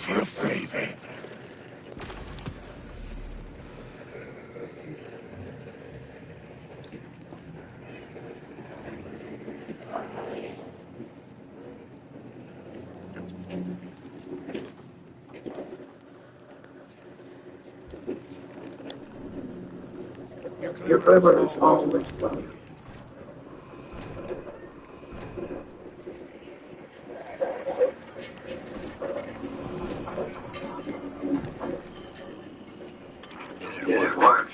for a favor. Your river is always welcome. Did it work?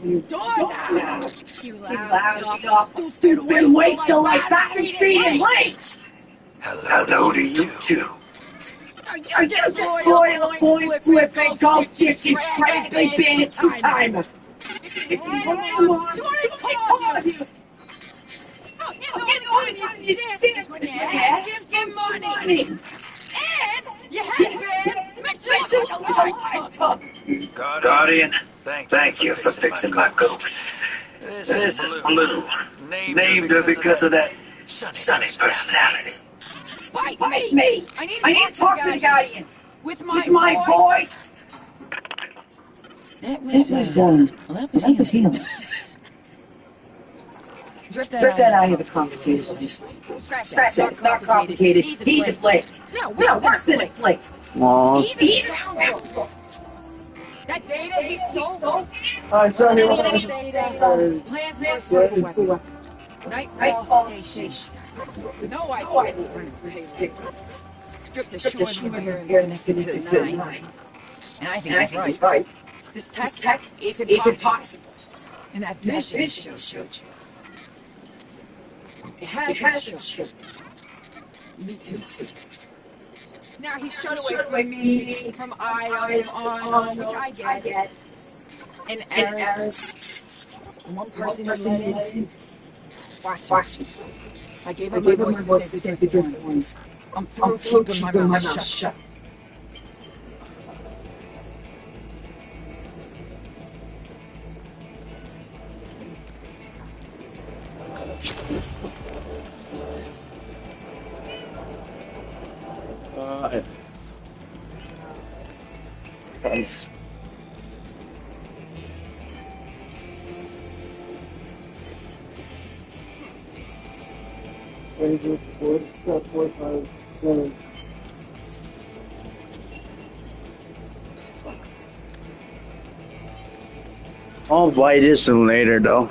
You don't. You lousy off stupid waster like that and feeding leech! Hello to you too. Are you just loyal point flipping golf kitchen scrapping bandit two-timer? If you want to call you. I'll get the only time you stand when you ask him money. And you have been make sure you like cup. Guardian, thank you for fixing my ghost. This is Blue. Named her because of that sunny personality. Fight me! I need to talk to the Guardian. With my voice! That was him. Drift and I have a complicated relationship. Scratch that. It's not complicated. He's a flake. No, worse than a flake. Aww. He's a scoundrel. That data he stole? Alright, sorry. Plans for Nightfall Station. No idea when it's paid. Drift assured we were connected to the 9. And I think he's right. This tech, it's impossible. And that vision showed you. It has its showed. Me too. Now he shut away from me, from Ion on, which I get. And Eris. One person who let in. Watch me. I gave him my voice to save the drift ones. I'm through keeping my mouth shut. Thanks. It's not worth my I'll buy this one later though.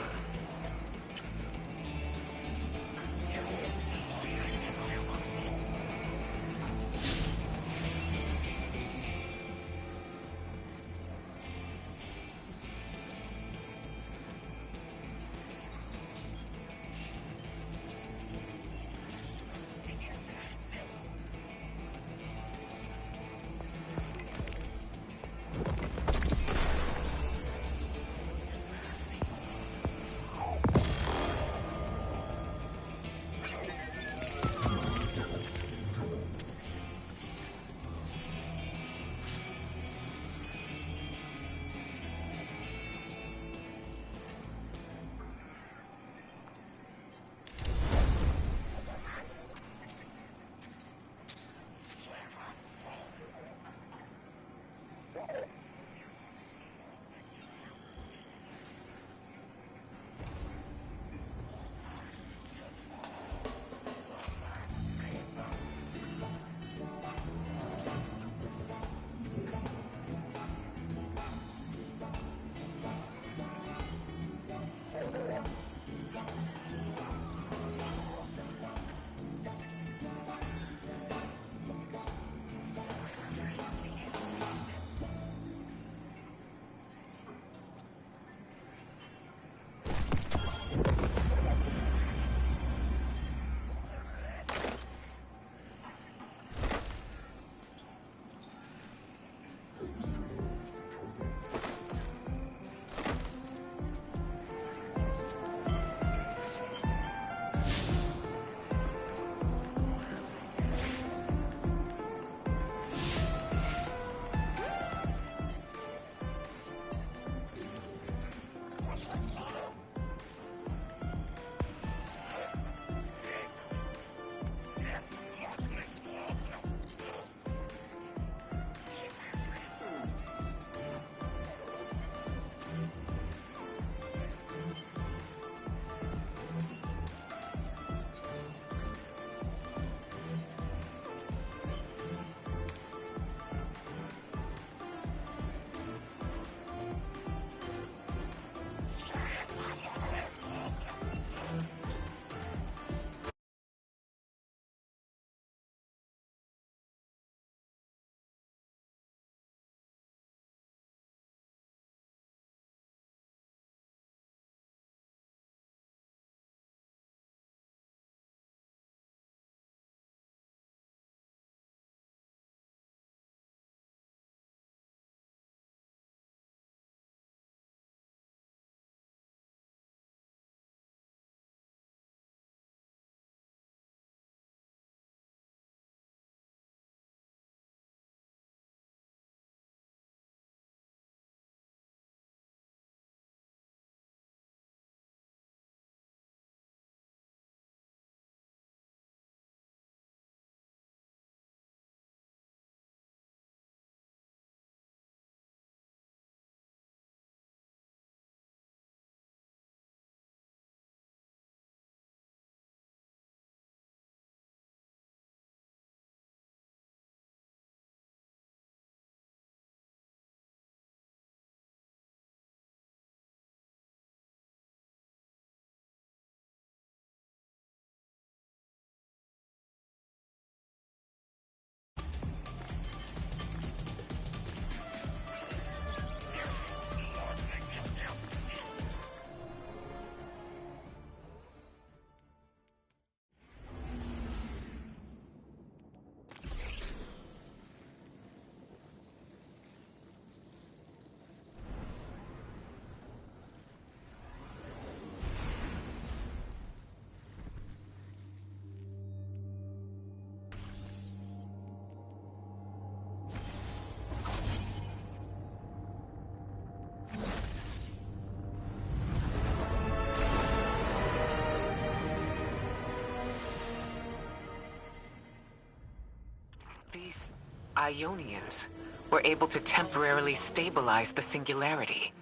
Ionians were able to temporarily stabilize the singularity.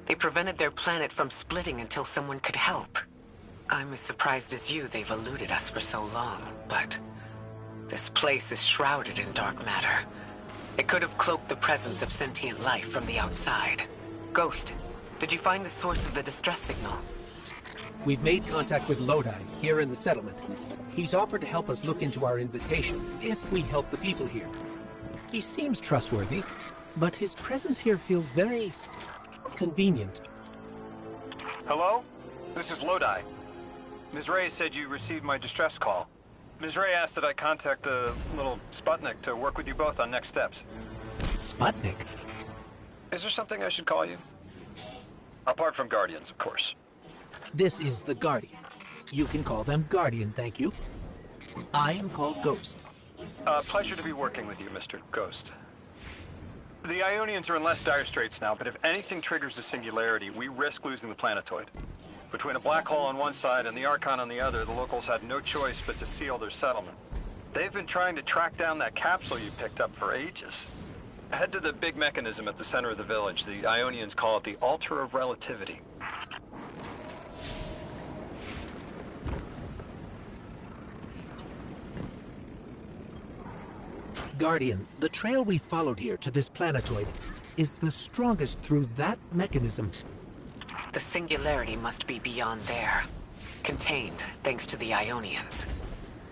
They prevented their planet from splitting until someone could help. I'm as surprised as you they've eluded us for so long, but this place is shrouded in dark matter. It could have cloaked the presence of sentient life from the outside. Ghost, did you find the source of the distress signal? We've made contact with Lodi, here in the settlement. He's offered to help us look into our invitation, if we help the people here. He seems trustworthy, but his presence here feels very convenient. Hello? This is Lodi. Ms. Ray said you received my distress call. Ms. Ray asked that I contact the little Sputnik to work with you both on next steps. Sputnik? Is there something I should call you? Apart from Guardians, of course. This is the Guardian. You can call them Guardian, thank you. I am called Ghost. Pleasure to be working with you, Mr. Ghost. The Ionians are in less dire straits now, but if anything triggers the singularity, we risk losing the planetoid. Between a black hole on one side and the Archon on the other, the locals had no choice but to seal their settlement. They've been trying to track down that capsule you picked up for ages. Head to the big mechanism at the center of the village. The Ionians call it the Altar of Relativity. Guardian, the trail we followed here to this planetoid is the strongest through that mechanism. The singularity must be beyond there. Contained, thanks to the Ionians.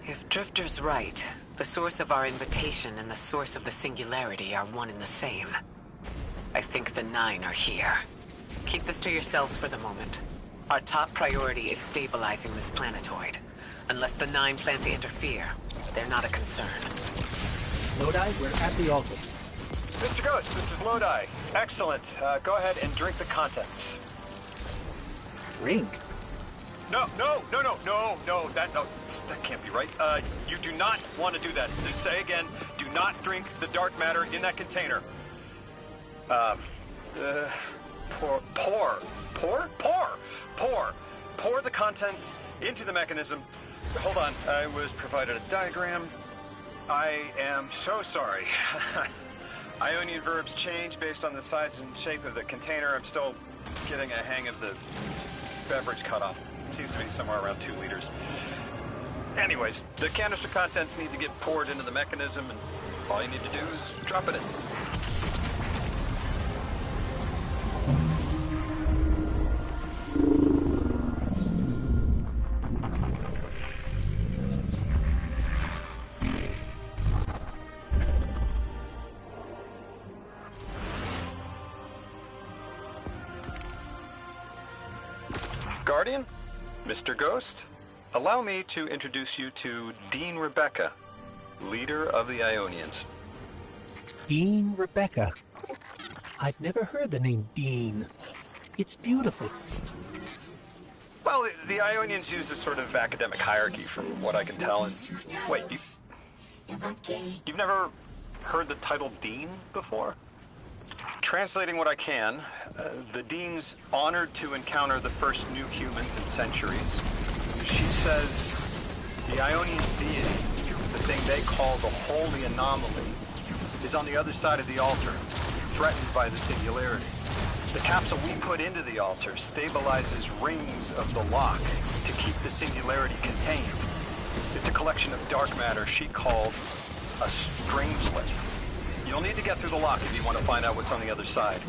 If Drifter's right, the source of our invitation and the source of the singularity are one and the same. I think the Nine are here. Keep this to yourselves for the moment. Our top priority is stabilizing this planetoid. Unless the Nine plan to interfere, they're not a concern. Lodi, we're at the altar. Mr. Ghost, this is Lodi. Excellent. Go ahead and drink the contents. Drink? No, that can't be right. You do not want to do that. To say again, do not drink the dark matter in that container. Pour the contents into the mechanism. Hold on, I was provided a diagram. I am so sorry. Ionian verbs change based on the size and shape of the container. I'm still getting a hang of the beverage cutoff. It seems to be somewhere around 2 liters. Anyways, the canister contents need to get poured into the mechanism, and all you need to do is drop it in. Guardian, Mr. Ghost, allow me to introduce you to Dean Rebecca, leader of the Ionians. Dean Rebecca. I've never heard the name Dean. It's beautiful. Well, the Ionians use a sort of academic hierarchy from what I can tell. And wait, you've never heard the title Dean before? Translating what I can, the Dean's honored to encounter the first new humans in centuries. She says the Ionian deity, the thing they call the Holy Anomaly, is on the other side of the altar, threatened by the singularity. The capsule we put into the altar stabilizes rings of the lock to keep the singularity contained. It's a collection of dark matter she called a strangelet. You'll need to get through the lock if you want to find out what's on the other side.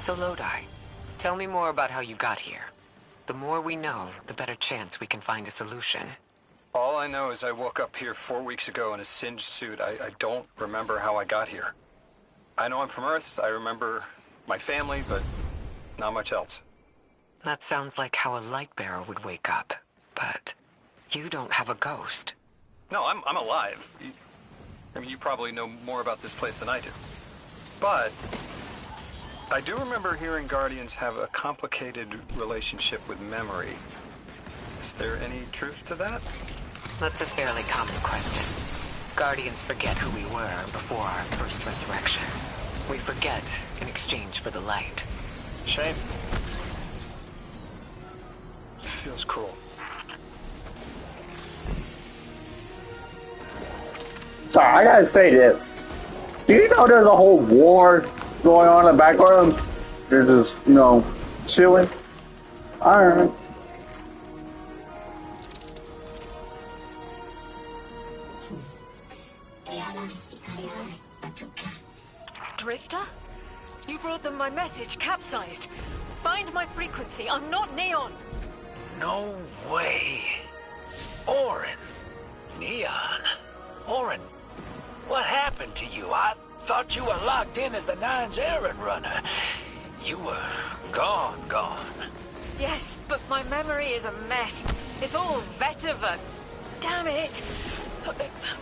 So Lodi, tell me more about how you got here. The more we know, the better chance we can find a solution. All I know is I woke up here 4 weeks ago in a singed suit. I don't remember how I got here. I know I'm from Earth, I remember my family, but not much else. That sounds like how a light bearer would wake up, but you don't have a ghost. No, I'm alive. You probably know more about this place than I do. But I do remember hearing Guardians have a complicated relationship with memory. Is there any truth to that? That's a fairly common question. Guardians forget who we were before our first resurrection. We forget in exchange for the light. Shame. Feels cruel. So I gotta say this. Do you know there's a whole war going on in the background? They're just, chilling. Alright. Drifter? You brought them my message, capsized. Find my frequency, I'm not Neon. No way. Orin. Neon. Orin, what happened to you? I thought you were locked in as the Nine's errand runner. You were gone. Yes, but my memory is a mess. It's all Vetiver. Damn it.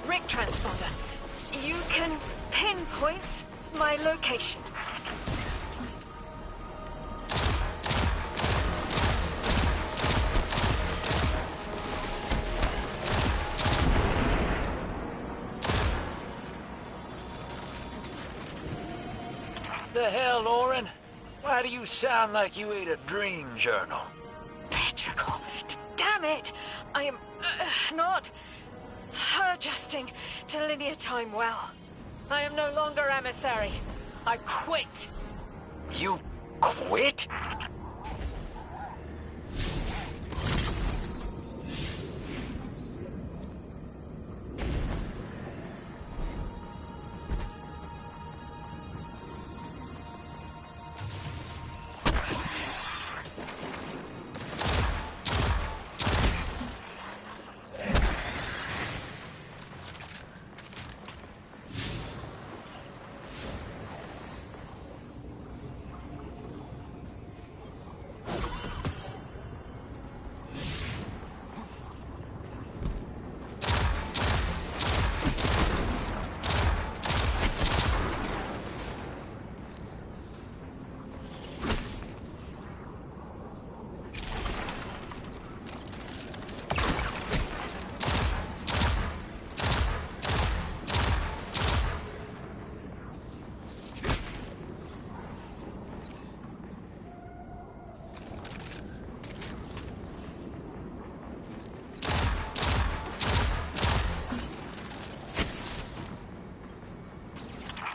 Rick Transponder, you can pinpoint my location. The hell, Orin? Why do you sound like you ate a dream journal? Petrichor, damn it! I am not adjusting to linear time well. I am no longer emissary. I quit. You quit?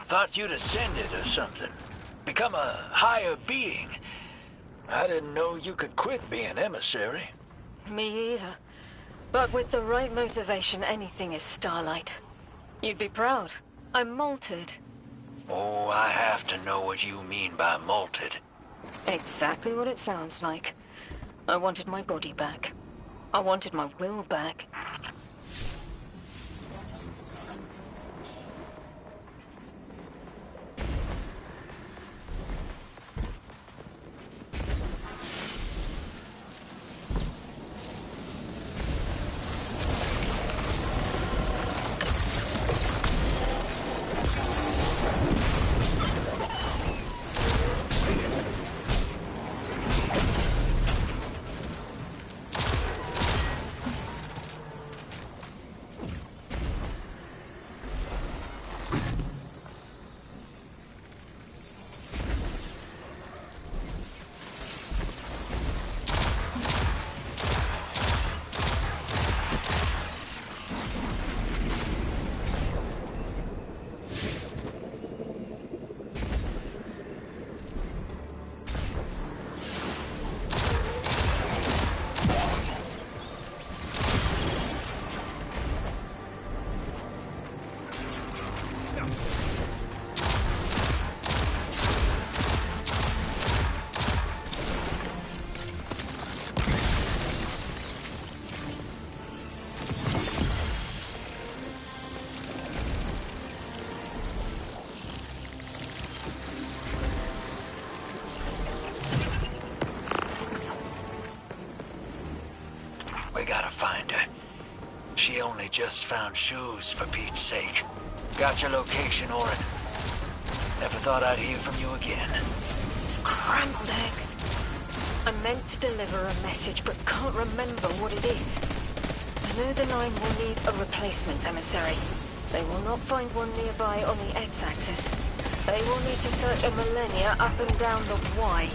Thought you'd ascended or something. Become a higher being. I didn't know you could quit being emissary. Me either. But with the right motivation, anything is Starlight. You'd be proud. I'm malted. Oh, I have to know what you mean by malted. Exactly what it sounds like. I wanted my body back. I wanted my will back. just found shoes, for Pete's sake. Got your location, Orin. Never thought I'd hear from you again. Scrambled eggs. I meant to deliver a message, but can't remember what it is. I know the Nine will need a replacement emissary. They will not find one nearby on the X-axis. They will need to search a millennia up and down the Y.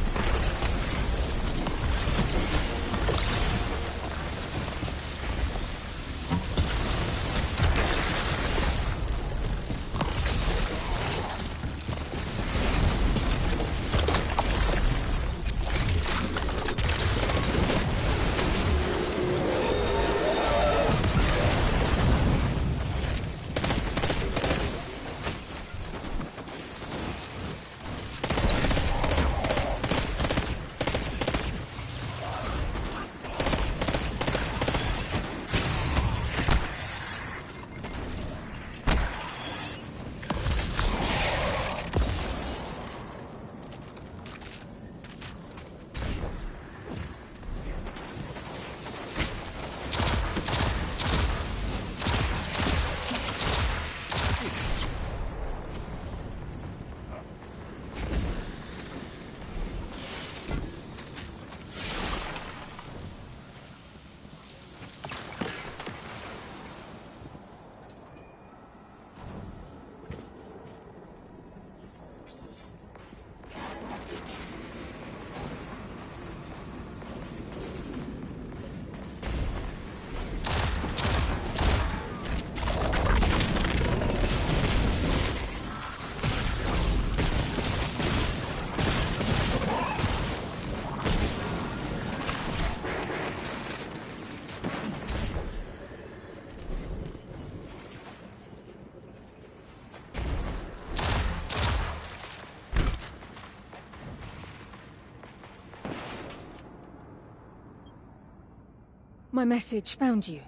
My message found you.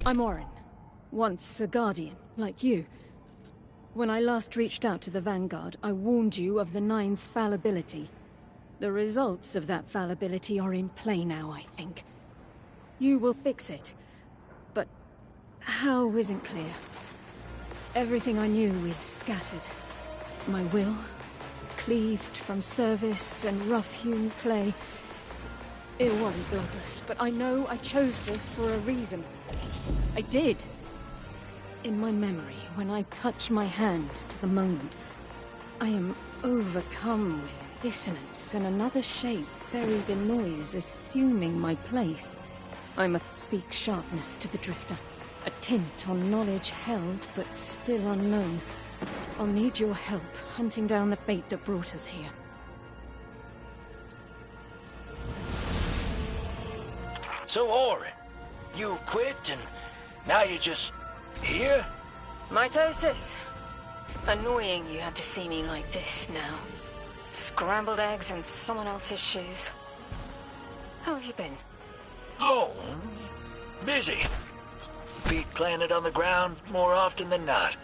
I'm Orin, once a Guardian, like you. When I last reached out to the Vanguard, I warned you of the Nine's fallibility. The results of that fallibility are in play now, I think. You will fix it, but how isn't clear. Everything I knew is scattered. My will, cleaved from service and rough-hewn clay. It wasn't bloodless, but I know I chose this for a reason. I did. In my memory, when I touch my hand to the moment, I am overcome with dissonance and another shape buried in noise assuming my place. I must speak sharpness to the Drifter, a tint on knowledge held but still unknown. I'll need your help hunting down the fate that brought us here. So, Orin, you quit and now you're just here? Mitosis. Annoying you had to see me like this now. Scrambled eggs and someone else's shoes. How have you been? Oh, busy. Feet planted on the ground more often than not.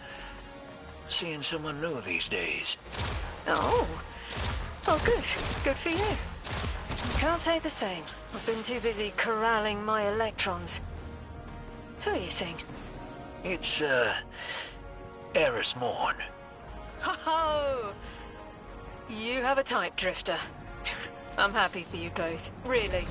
Seeing someone new these days. Oh. Oh, good. Good for you. Can't say the same. I've been too busy corralling my electrons. Who are you seeing? It's, Eris Morn. Ho-ho! You have a type, Drifter. I'm happy for you both, really.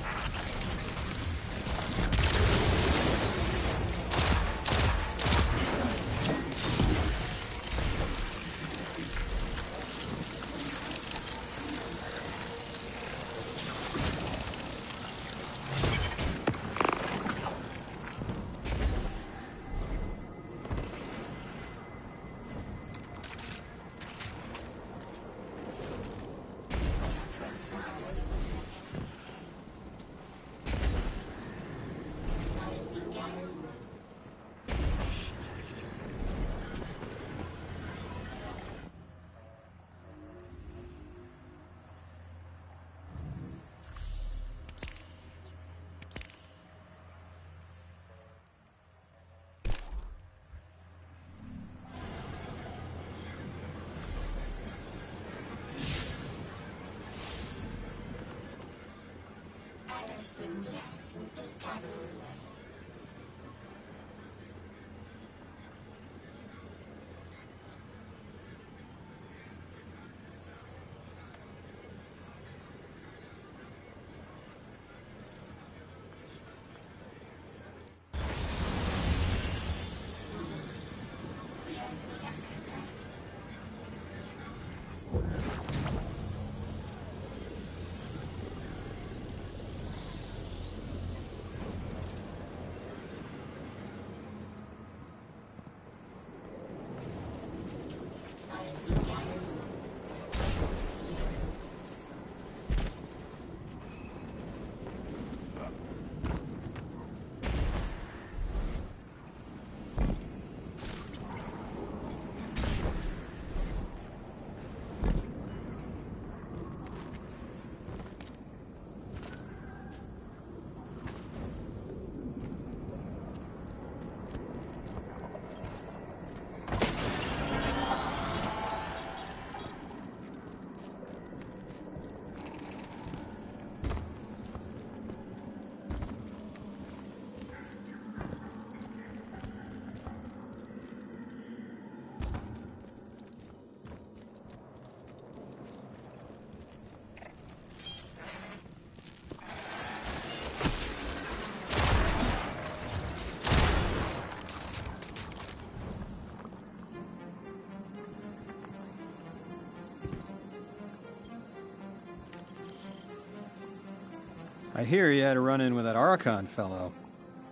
I hear you had a run-in with that Archon fellow.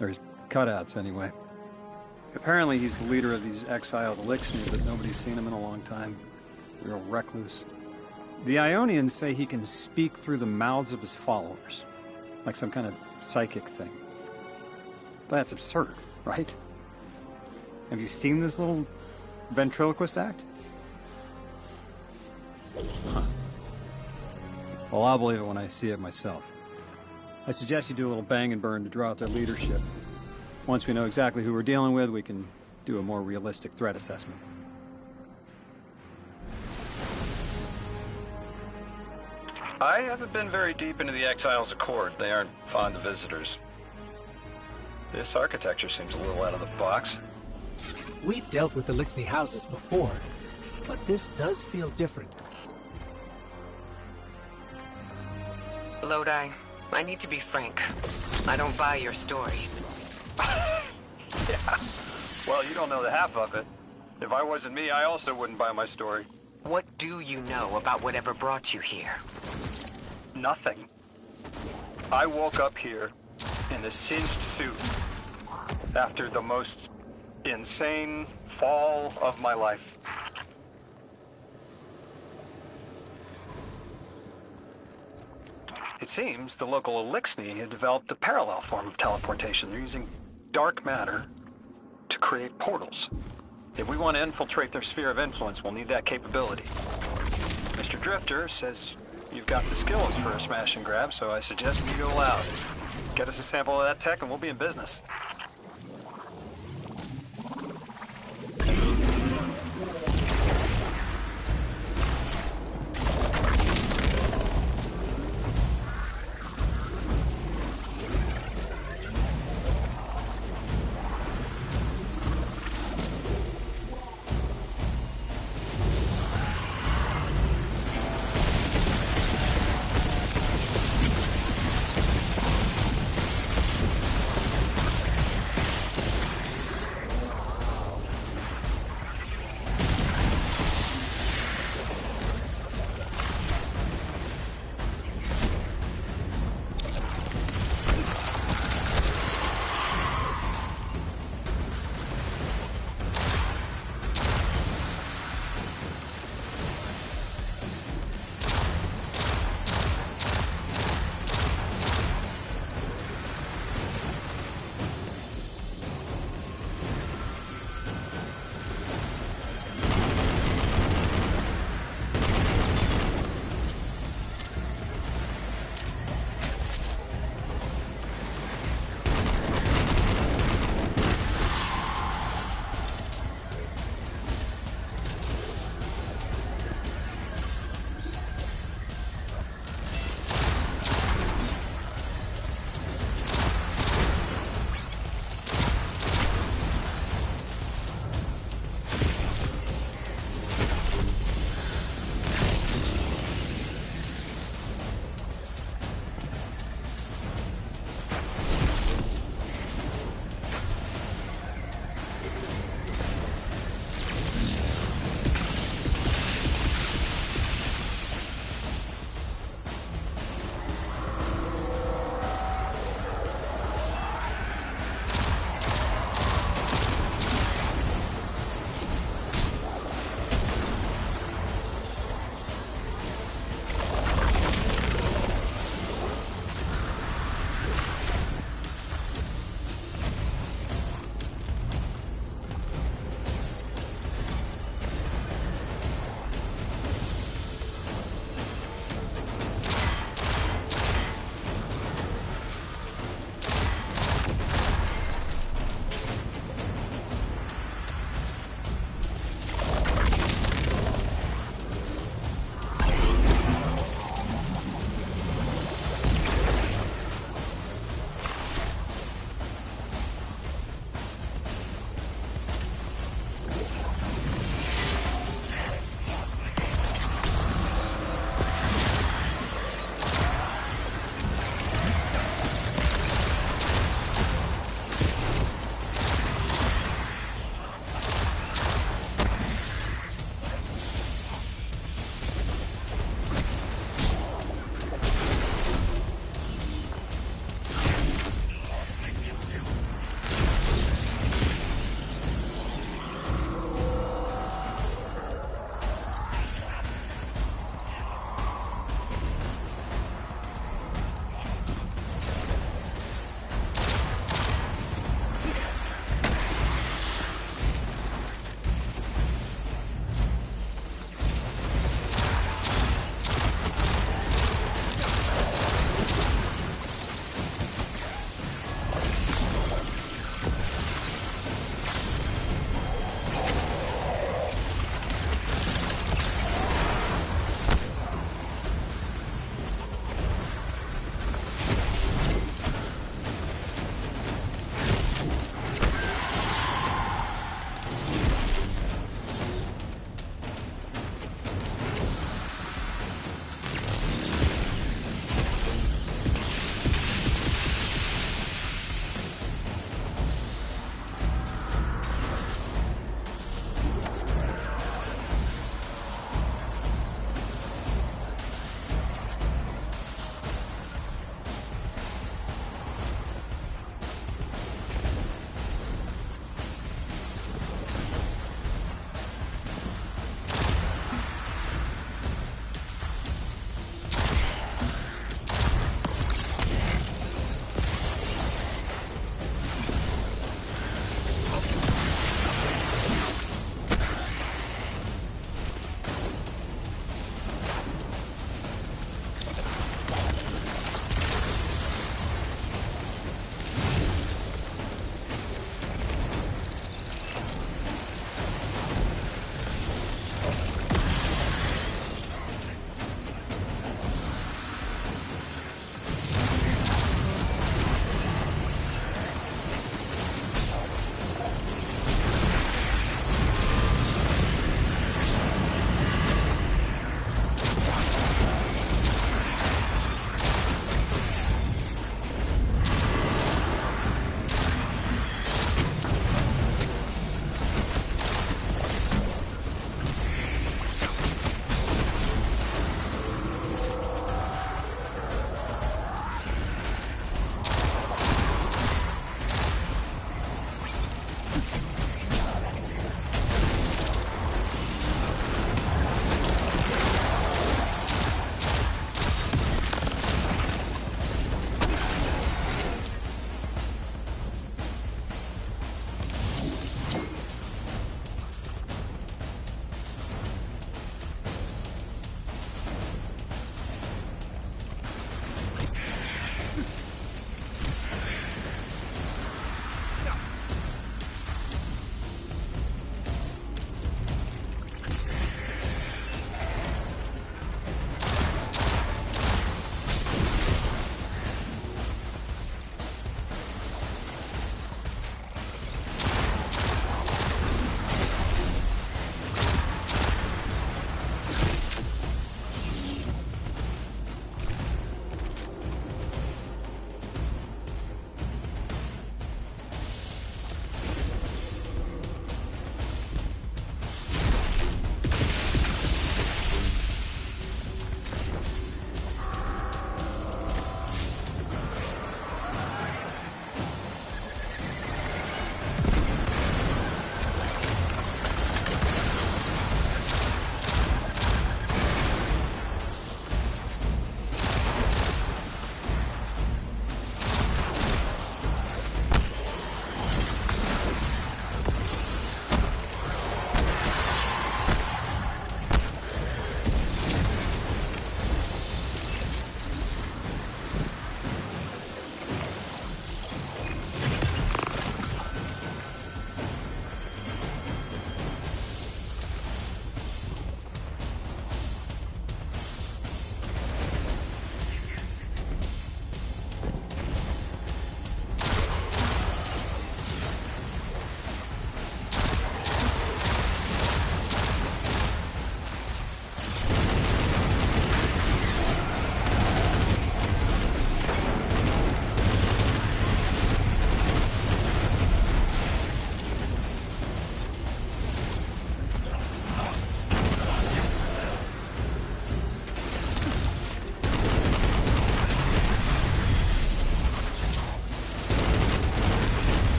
Or his cutouts, anyway. Apparently he's the leader of these exiled Eliksni, but nobody's seen him in a long time. Real recluse. The Ionians say he can speak through the mouths of his followers. Like some kind of psychic thing. But that's absurd, right? Have you seen this little ventriloquist act? Huh. Well, I'll believe it when I see it myself. I suggest you do a little bang and burn to draw out their leadership. Once we know exactly who we're dealing with, we can do a more realistic threat assessment. I haven't been very deep into the Exiles' Accord. They aren't fond of visitors. This architecture seems a little out of the box. We've dealt with the Eliksni houses before, but this does feel different. Lodi, I need to be frank. I don't buy your story. Yeah. Well, you don't know the half of it. If I wasn't me, I also wouldn't buy my story. What do you know about whatever brought you here? Nothing. I woke up here in a singed suit after the most insane fall of my life. It seems the local Eliksni had developed a parallel form of teleportation. They're using dark matter to create portals. If we want to infiltrate their sphere of influence, we'll need that capability. Mr. Drifter says you've got the skills for a smash and grab, so I suggest we go loud. Get us a sample of that tech and we'll be in business.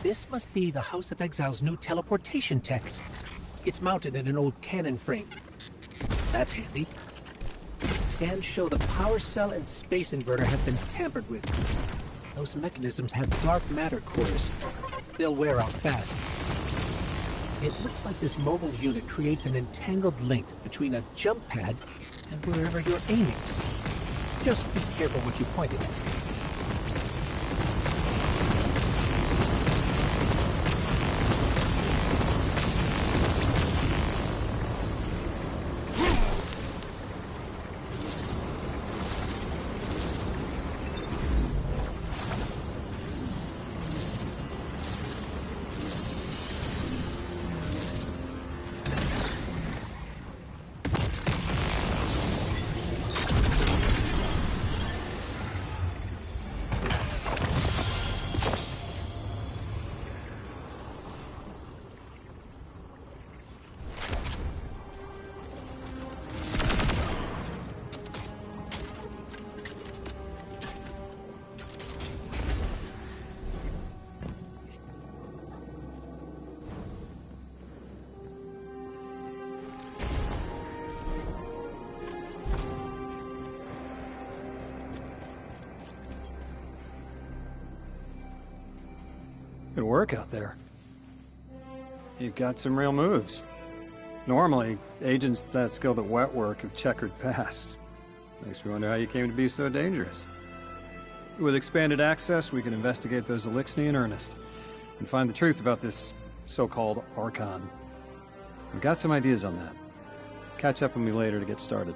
This must be the House of Exile's new teleportation tech. It's mounted in an old cannon frame. That's handy. Scans show the power cell and space inverter have been tampered with. Those mechanisms have dark matter cores. They'll wear out fast. It looks like this mobile unit creates an entangled link between a jump pad and wherever you're aiming. Just be careful what you point it at. Good work out there. You've got some real moves. Normally, agents that skilled at wet work have checkered past. Makes me wonder how you came to be so dangerous. With expanded access, we can investigate those Eliksni in earnest, and find the truth about this so-called Archon. I've got some ideas on that. Catch up with me later to get started.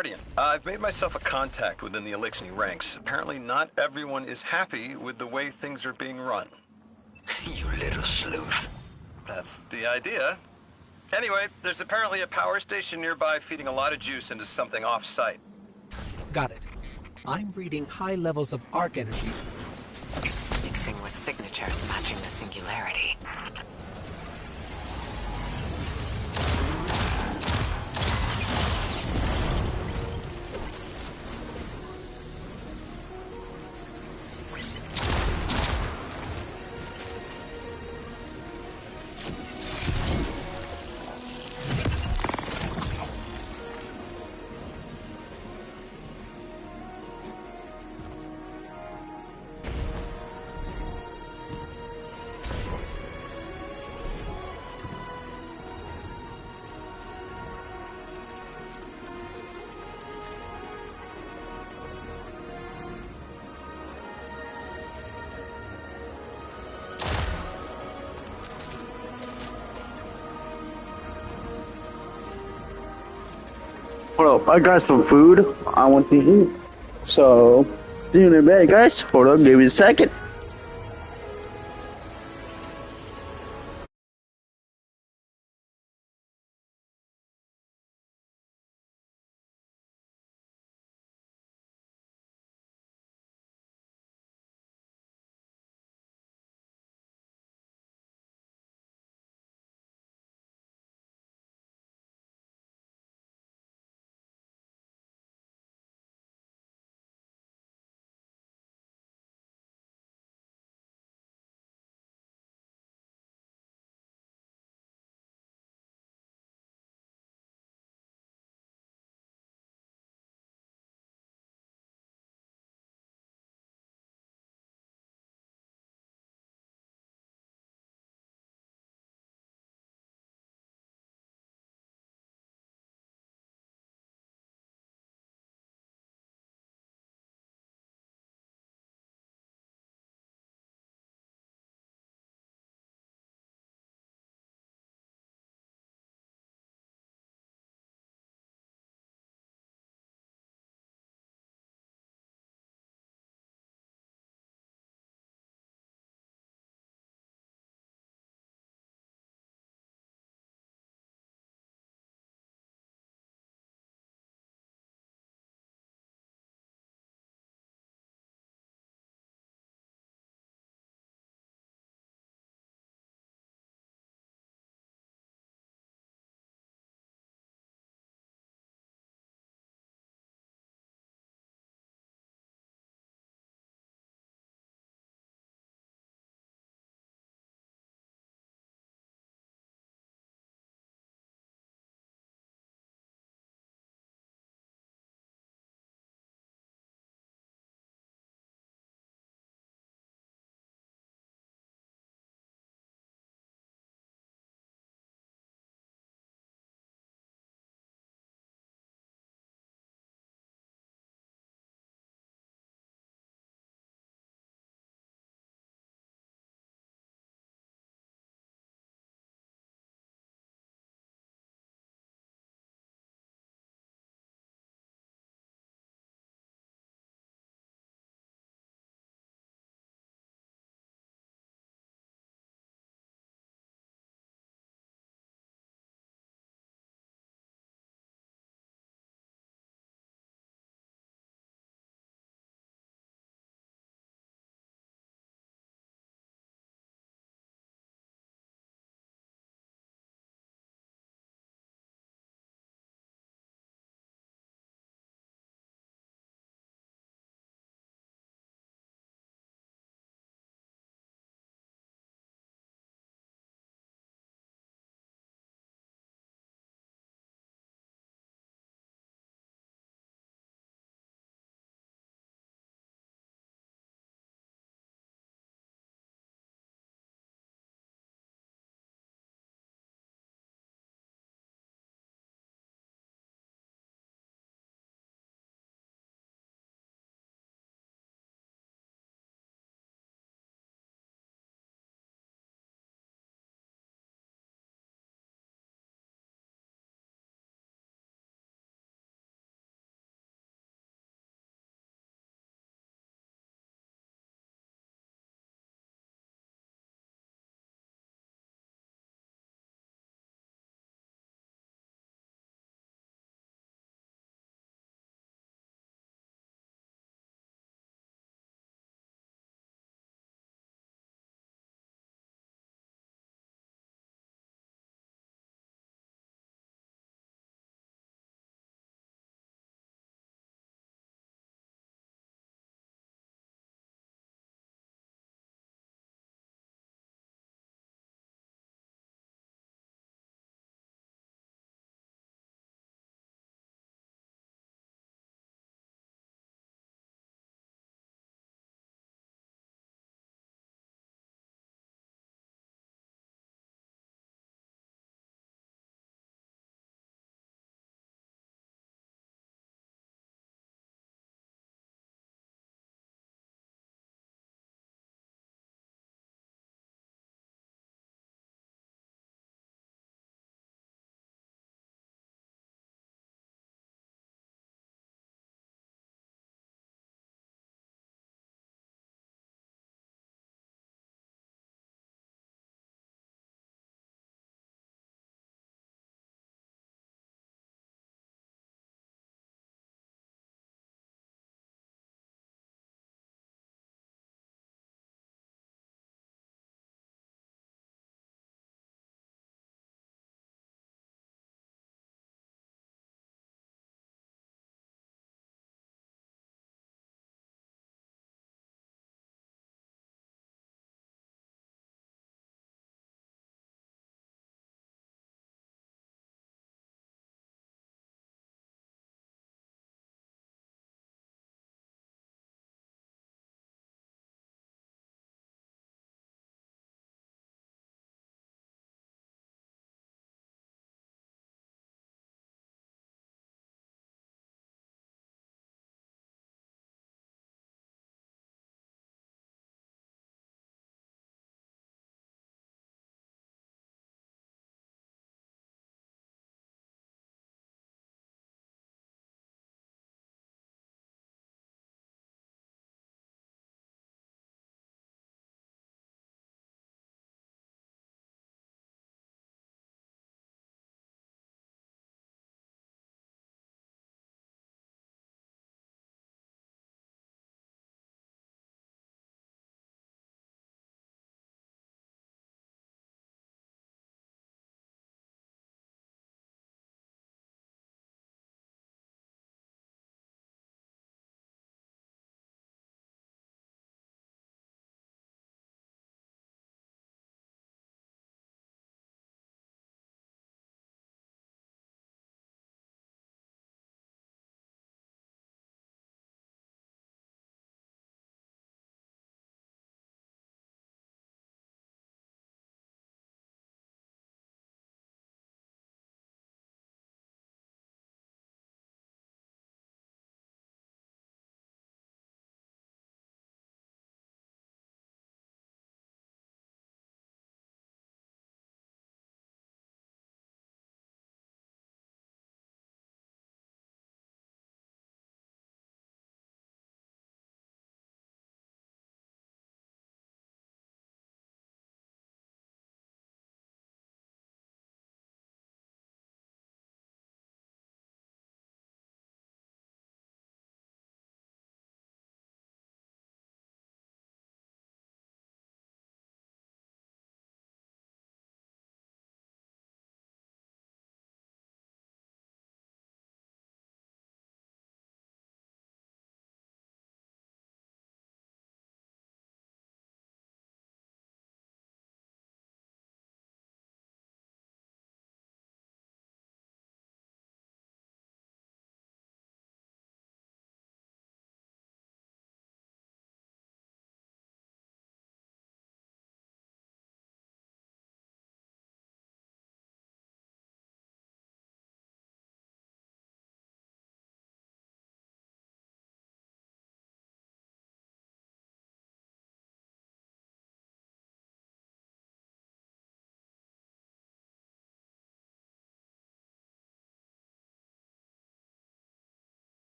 Guardian. I've made myself a contact within the Elixni ranks. Apparently not everyone is happy with the way things are being run. You little sleuth. That's the idea. Anyway, there's apparently a power station nearby feeding a lot of juice into something off-site. Got it. I'm reading high levels of arc energy. It's mixing with signatures matching the singularity. Hold up, I got some food I want to eat. So, see you in a bit, guys. Hold up, give me a second.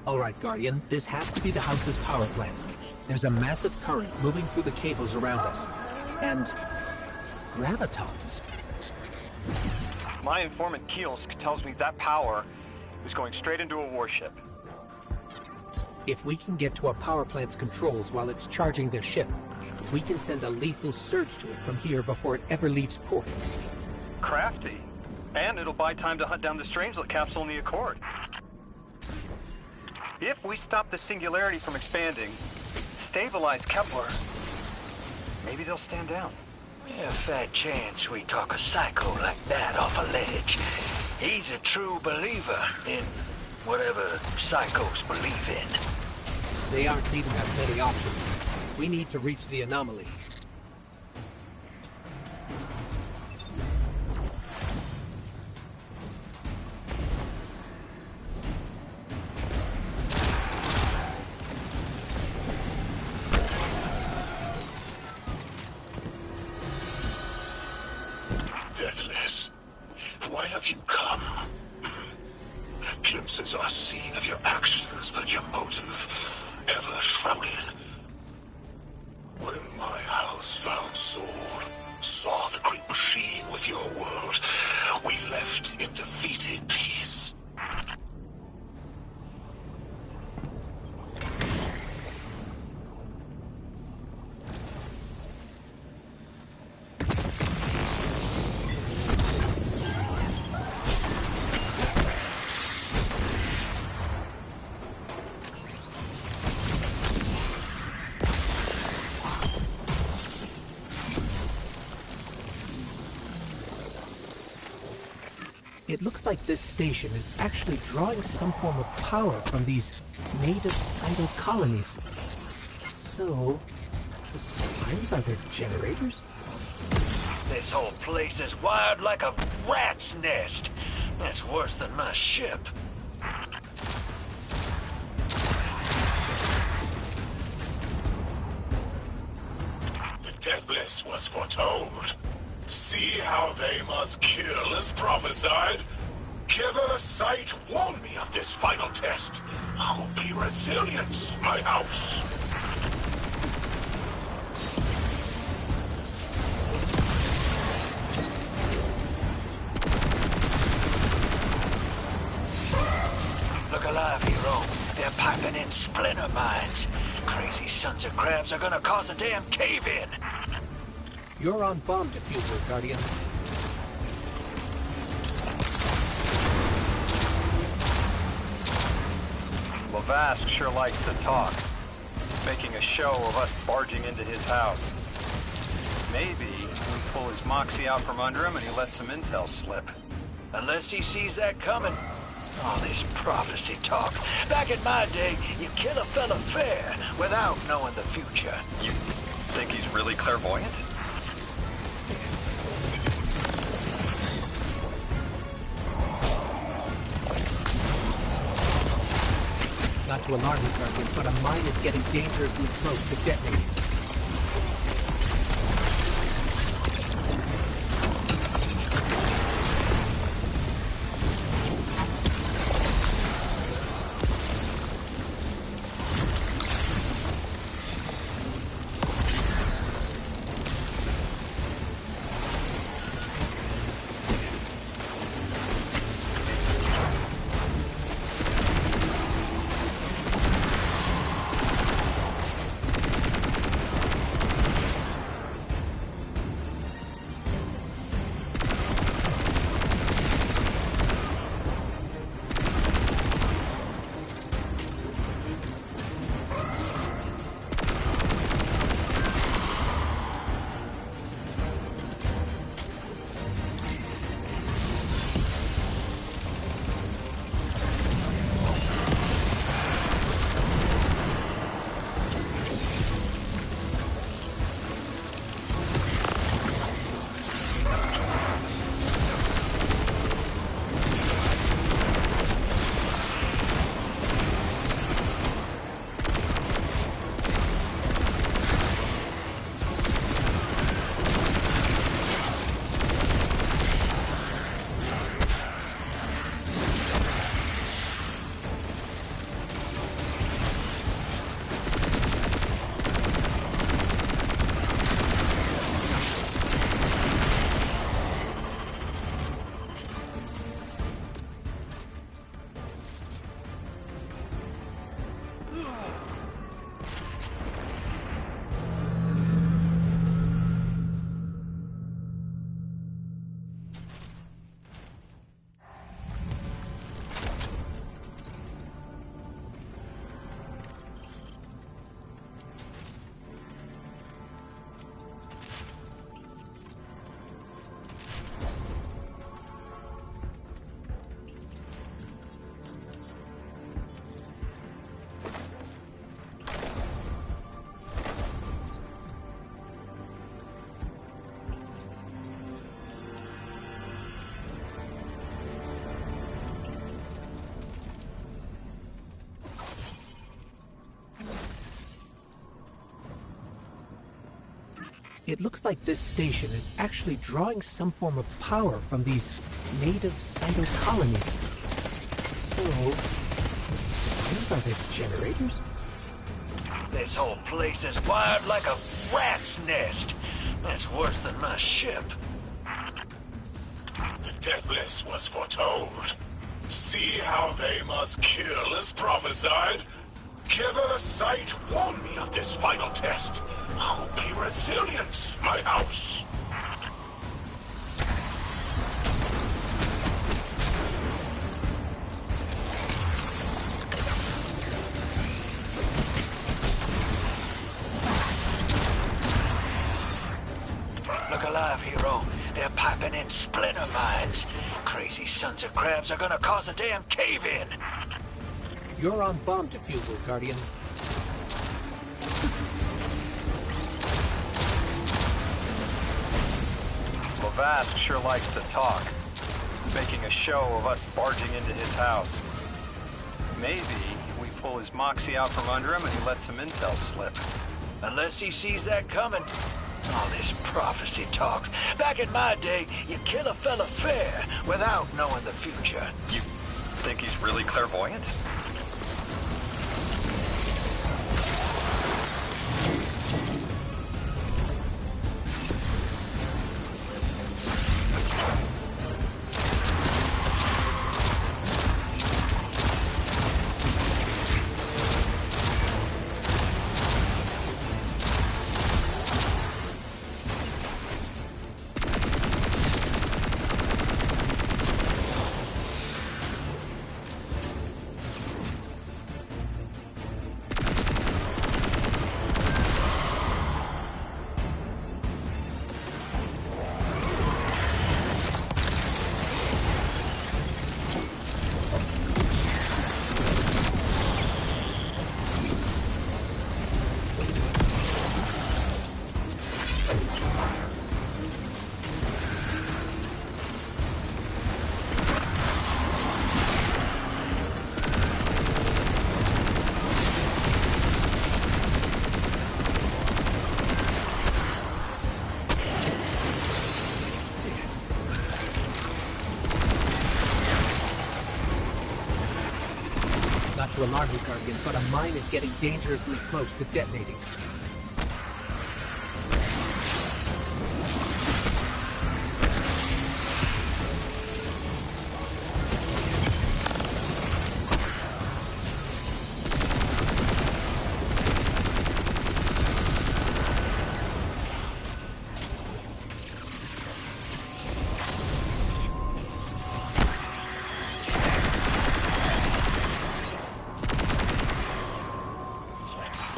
All right, Guardian, this has to be the house's power plant. There's a massive current moving through the cables around us. And gravitons. My informant Kielsk tells me that power is going straight into a warship. If we can get to a power plant's controls while it's charging their ship, we can send a lethal surge to it from here before it ever leaves port. Crafty. And it'll buy time to hunt down the Strangelet capsule in the Accord. If we stop the Singularity from expanding, stabilize Kepler, maybe they'll stand down. Yeah, fat chance we talk a psycho like that off a ledge. He's a true believer in whatever psychos believe in. They aren't leaving us many options. We need to reach the anomaly. Deathless, why have you come? Glimpses are seen of your actions, but your motive ever shrouded. When my house found Saul, saw the great machine with your world, we left in defeated peace. It looks like this station is actually drawing some form of power from these native Cyto colonies. So, the slimes are their generators? This whole place is wired like a rat's nest. That's worse than my ship. The Deathless was foretold. See how they must kill as prophesied? Kither Sight warned me of this final test. I'll be resilient, my house. Look alive, hero. They're piping in splinter mines. Crazy sons of crabs are gonna cause a damn cave-in. You're on bomb diffuser, Guardian. Lavask sure likes to talk, making a show of us barging into his house. Maybe we pull his moxie out from under him and he lets some intel slip. Unless he sees that coming. All this prophecy talk. Back in my day, you kill a fella fair without knowing the future. You think he's really clairvoyant? Not to alarm you, Guardian, but a mine is getting dangerously close to detonating. It looks like this station is actually drawing some form of power from these native cyto colonies. So, those are the generators? This whole place is wired like a rat's nest. That's worse than my ship. The Deathless was foretold. See how they must kill as prophesied? Giver Sight warned me of this final test. I'll be resilient, my house. Look alive, hero. They're piping in splinter mines. Crazy sons of crabs are gonna cause a damn cave-in. You're on bomb defusal, Guardian. Lavask sure likes to talk, making a show of us barging into his house. Maybe we pull his moxie out from under him and he lets some intel slip. Unless he sees that coming. All this prophecy talk. Back in my day, you kill a fella fair without knowing the future. You think he's really clairvoyant? To alarm you, Guardian, but a mine is getting dangerously close to detonating.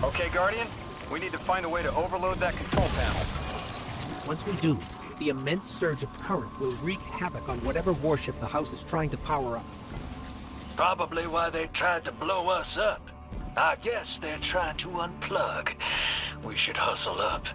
Okay, Guardian, we need to find a way to overload that control panel. Once we do, the immense surge of current will wreak havoc on whatever warship the house is trying to power up. Probably why they tried to blow us up. I guess they're trying to unplug. We should hustle up.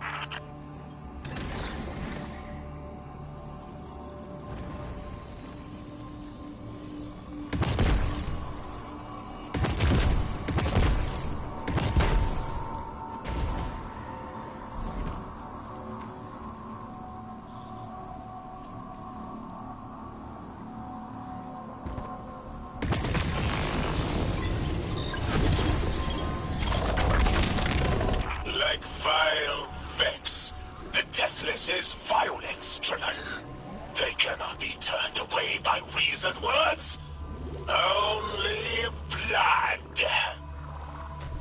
Vile Vex. The Deathless is violence-driven. They cannot be turned away by reasoned words. Only blood.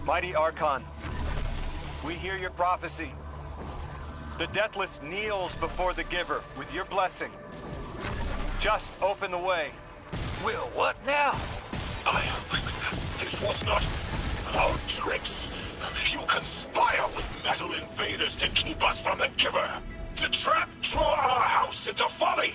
Mighty Archon, we hear your prophecy. The Deathless kneels before the Giver with your blessing. Just open the way. Will what now? This was not our tricks. You conspire with metal invaders to keep us from the Giver. To trap our house into folly.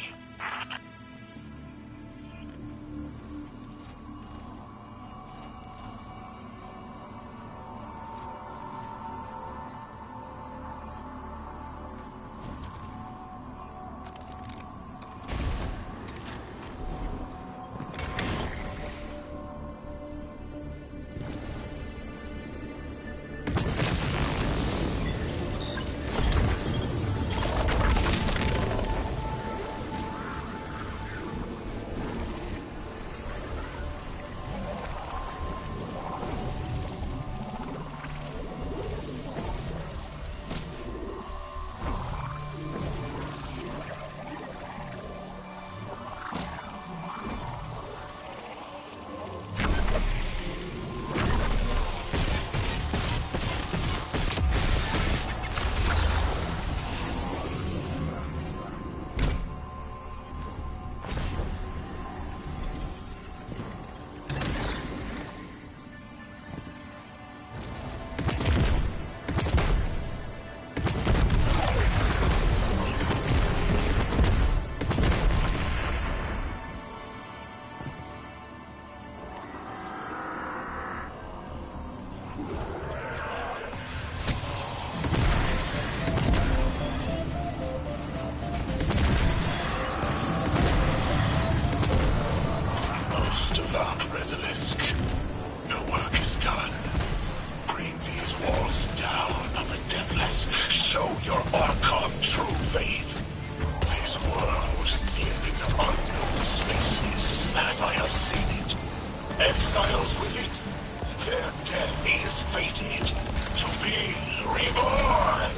be reborn!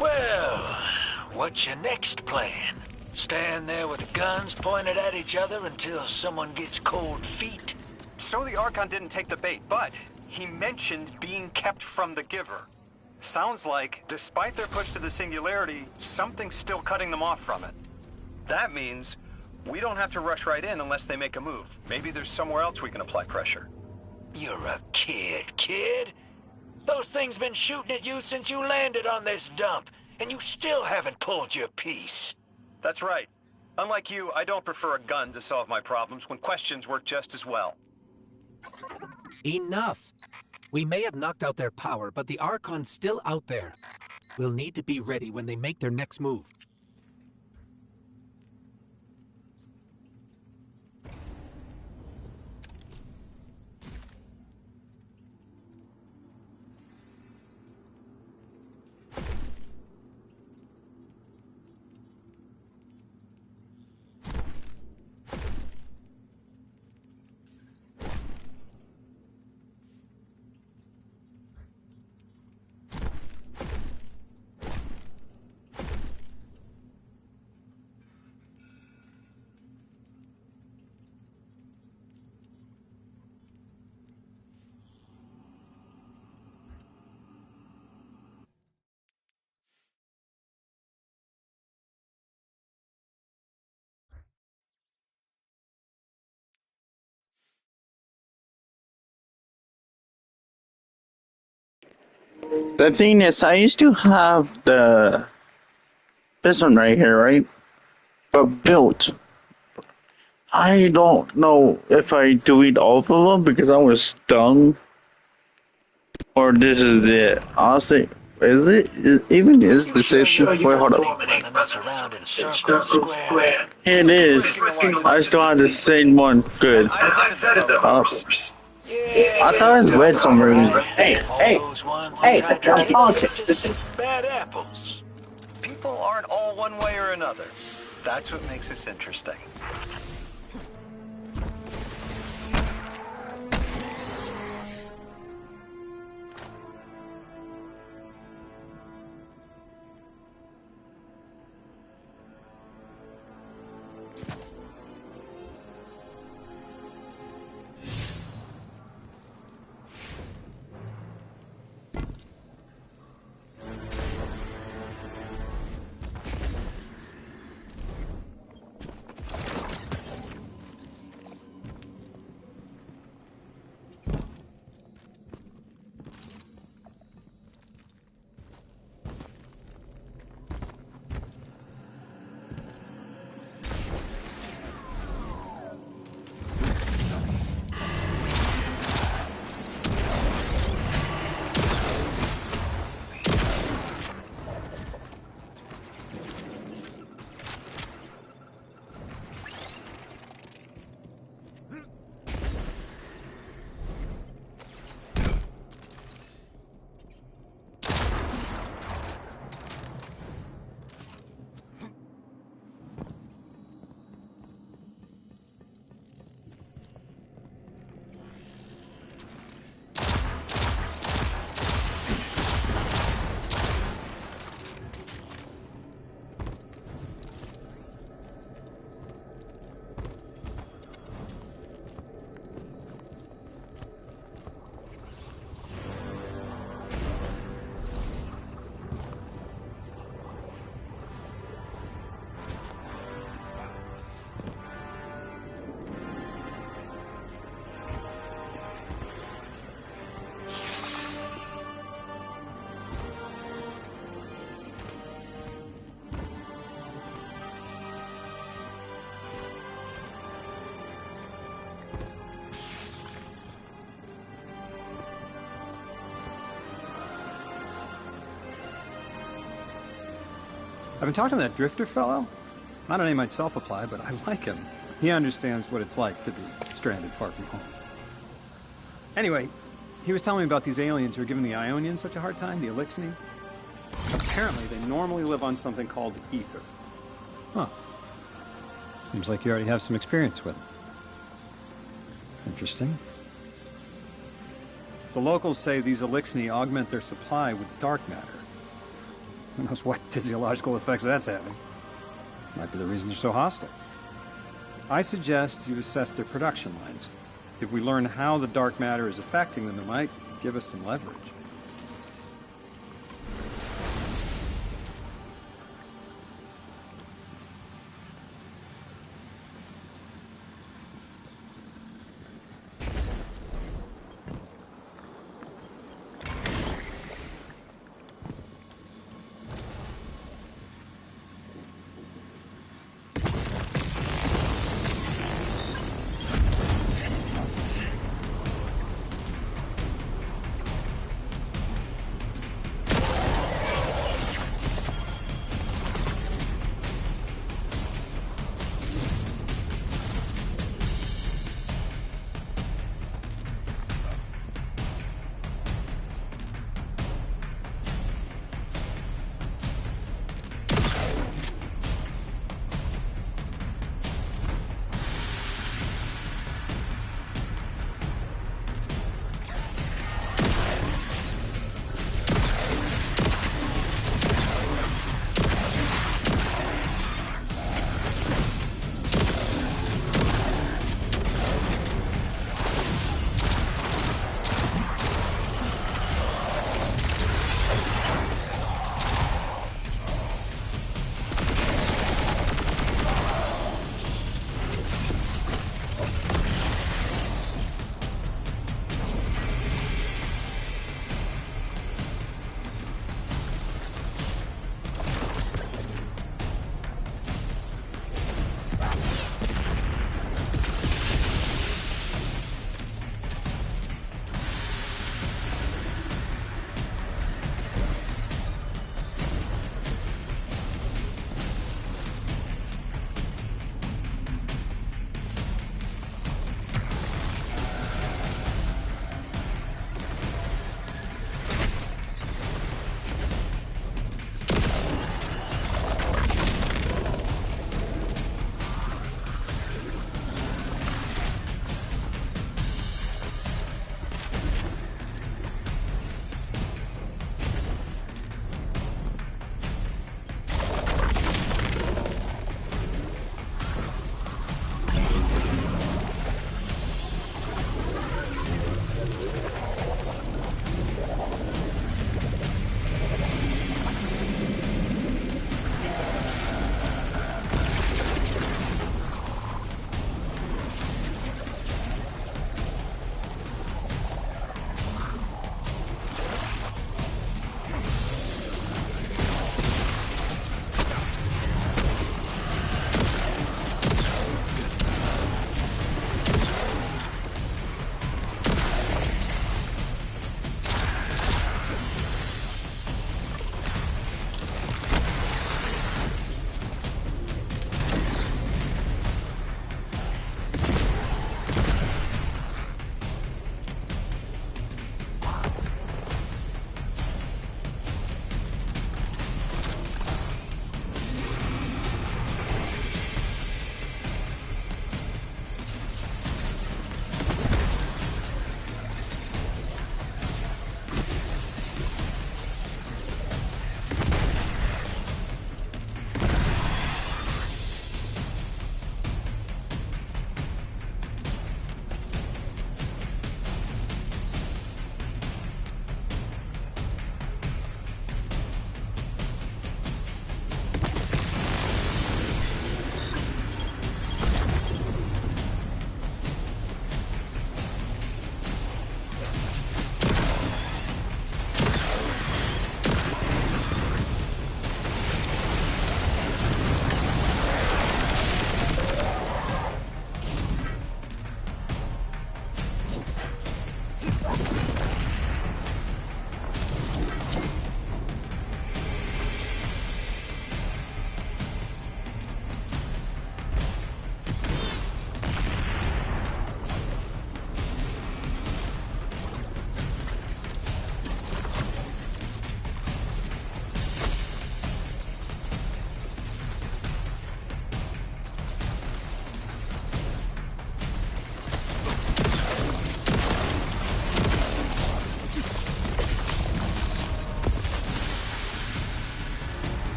Well, what's your next plan? Stand there with guns pointed at each other until someone gets cold feet? So the Archon didn't take the bait, but he mentioned being kept from the Giver. Sounds like, despite their push to the Singularity, something's still cutting them off from it. That means we don't have to rush right in unless they make a move. Maybe there's somewhere else we can apply pressure. You're a kid. Those things been shooting at you since you landed on this dump, and you still haven't pulled your piece. That's right. Unlike you, I don't prefer a gun to solve my problems when questions work just as well. Enough! We may have knocked out their power, but the Archon's still out there. We'll need to be ready when they make their next move. The thing is, I used to have this one right here, right? But built. I don't know if I delete all of them because I was stung. Or this is it. Honestly, is it? Is this issue? Wait, hold up. It is. I still have the same one. Good. I thought it read somewhere. Hey, it's a politics. Bad apples. People aren't all one way or another. That's what makes this interesting. I've been talking to that Drifter fellow. Not a name I'd self-apply, but I like him. He understands what it's like to be stranded far from home. Anyway, he was telling me about these aliens who are giving the Ionians such a hard time, the Eliksni. Apparently, they normally live on something called ether. Huh. Seems like you already have some experience with it. Interesting. The locals say these Eliksni augment their supply with dark matter. Who knows what physiological effects that's having. Might be the reason they're so hostile. I suggest you assess their production lines. If we learn how the dark matter is affecting them, it might give us some leverage.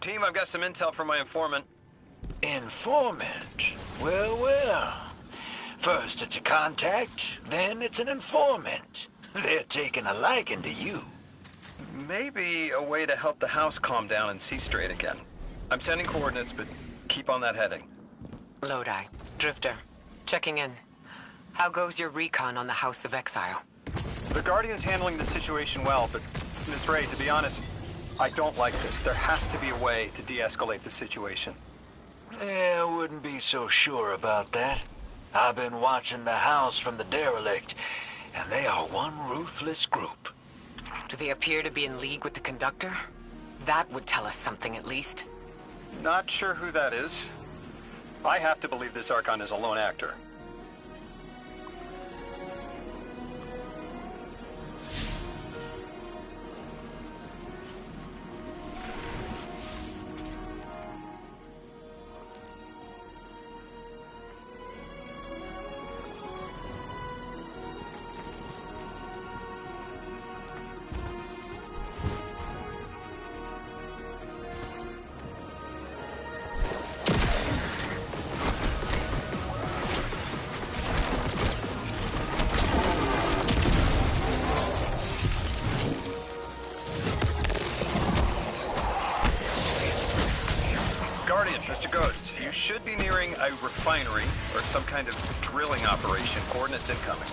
Team, I've got some intel from my informant. Informant? Well, well. First it's a contact, then it's an informant. They're taking a liking to you. Maybe a way to help the house calm down and see straight again. I'm sending coordinates, but keep on that heading. Lodi, Drifter, checking in. How goes your recon on the House of Exile? The Guardian's handling the situation well, but Ms. Ray, to be honest, I don't like this. There has to be a way to de-escalate the situation. I wouldn't be so sure about that. I've been watching the house from the derelict, and they are one ruthless group. Do they appear to be in league with the Conductor? That would tell us something at least. Not sure who that is. I have to believe this Archon is a lone actor. Mr. Ghost, you should be nearing a refinery or some kind of drilling operation. Coordinates incoming.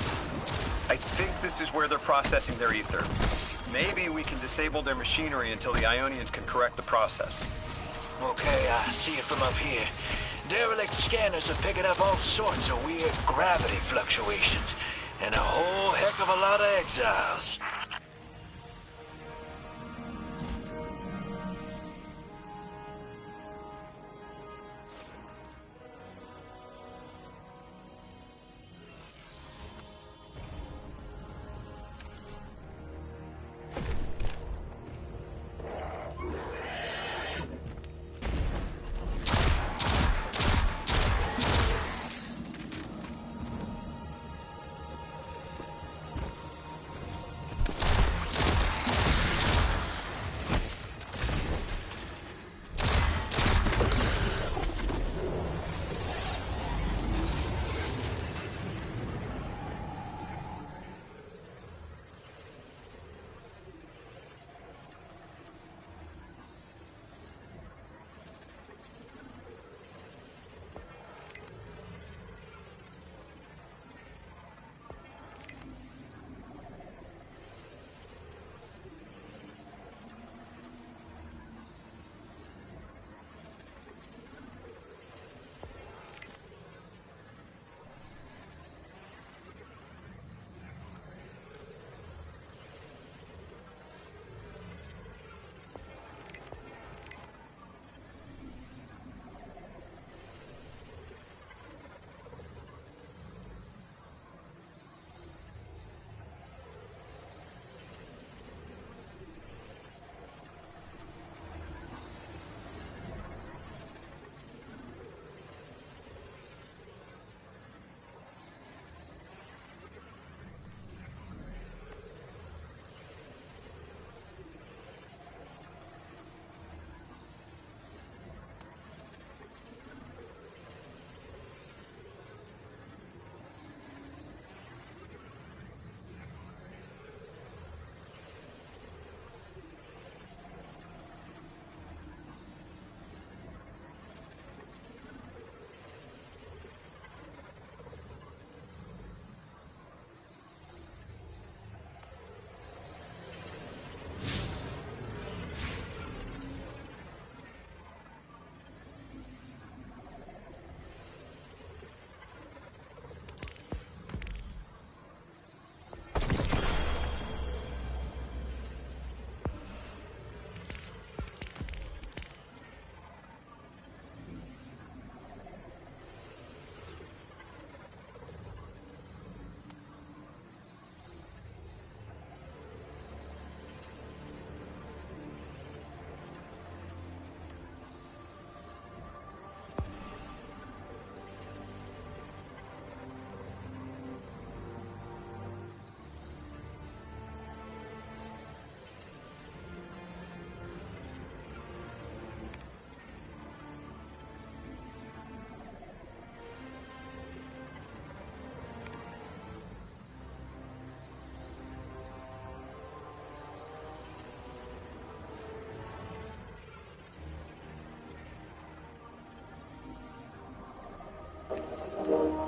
I think this is where they're processing their ether. Maybe we can disable their machinery until the Ionians can correct the process. Okay, I see it from up here. Derelict scanners are picking up all sorts of weird gravity fluctuations, and a whole heck of a lot of exiles.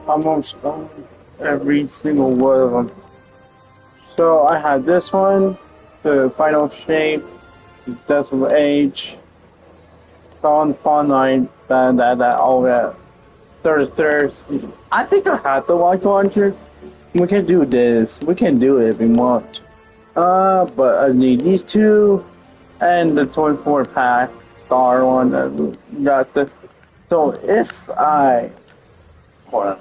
almost every single one of them. So I had this one, the Final Shape, Death of Age, Fawn Night, all that. There's. I think I have the White Launcher. We can do this. We can do it if we want. But I need these two, and the 24 pack star one that got the. So if I. Hold on.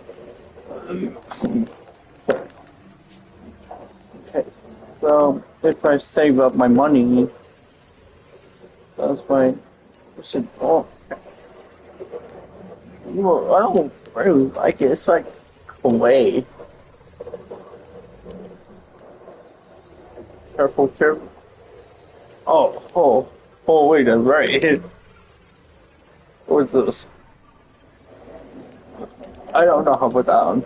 Okay. So if I save up my money, that's why. Oh. Well, I don't really like it. It's like away. Careful, careful. Oh, wait, that's right. What's this? I don't know how to put that on.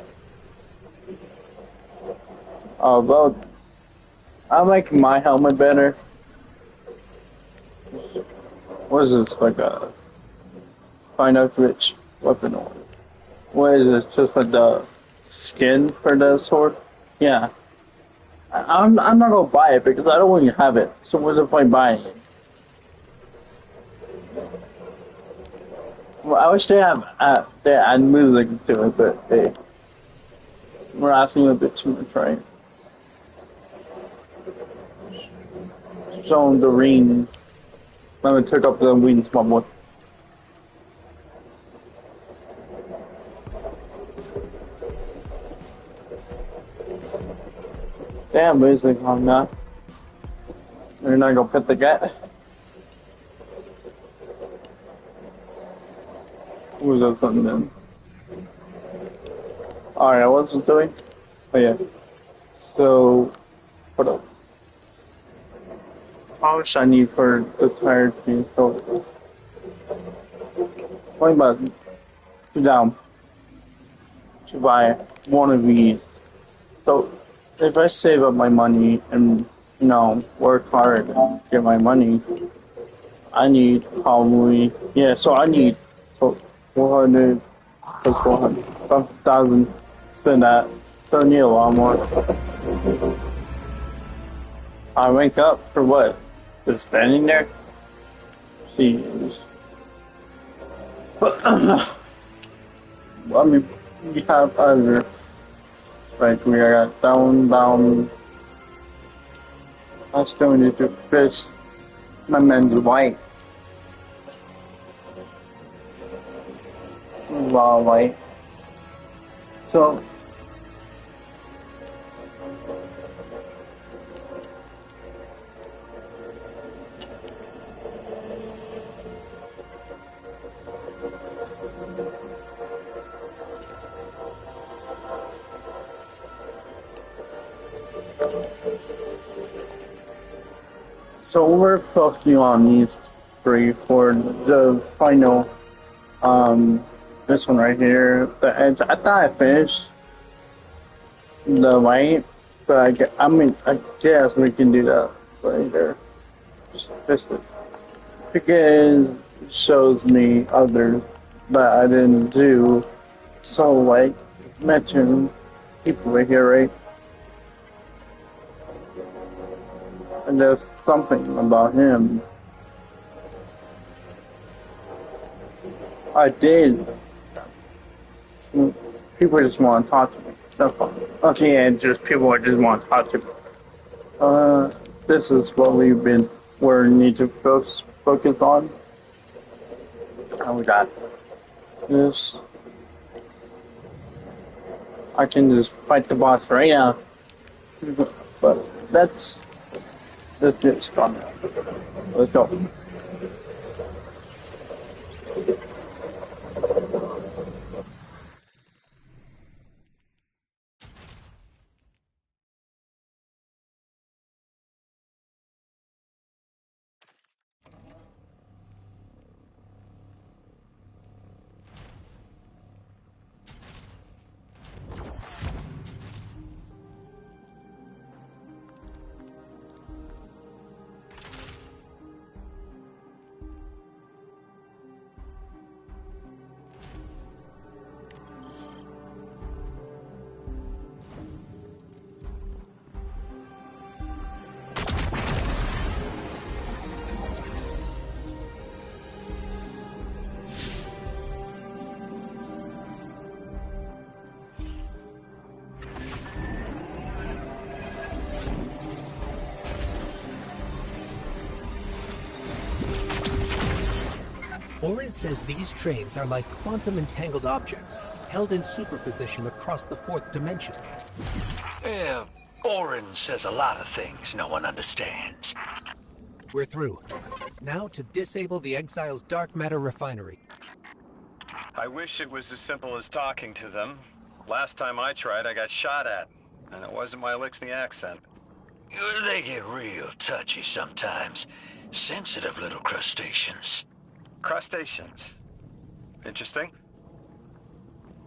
Oh, well, I like my helmet better. What is this, like a Find Out Rich weapon? What is this, just like the skin for the sword? Yeah. I'm not gonna buy it because I don't even have it. So what's the point buying it? Well, I wish they add music to it, but we're asking a bit too much, right? Showing the rings. Let me take up the wings, my boy. Damn, music on that. You're not gonna put the gat. What was that something then? Alright, what's it doing? Oh yeah. So, what up? How much I need for the tire piece? So, what about down to buy one of these? So, if I save up my money and, work hard and get my money, I need probably, so I need 400 plus 400, 1,000, spend that, so I need a lot more. I rank up for what? Just standing there? Jeez. But, I mean, we have other. Like we are down. I still need to fish. My man's white. Wow, white. So. So we're focusing on these three for the final, this one right here, the edge. I thought I finished the white, but I guess we can do that later. Just because it shows me others that I didn't do. So like, mention people right here, right? And there's something about him. I did. People just want to talk to me. That's fine. Okay, and just people just want to talk to me. This is what we need to focus on. And we got this. I can just fight the boss right now. But let's get stronger. Let's go. Orin says these trains are like quantum entangled objects, held in superposition across the fourth dimension. Yeah, Orin says a lot of things no one understands. We're through. Now to disable the Exile's dark matter refinery. I wish it was as simple as talking to them. Last time I tried, I got shot at. And it wasn't my Elixni accent. They get real touchy sometimes. Sensitive little crustaceans. Crustaceans? Interesting.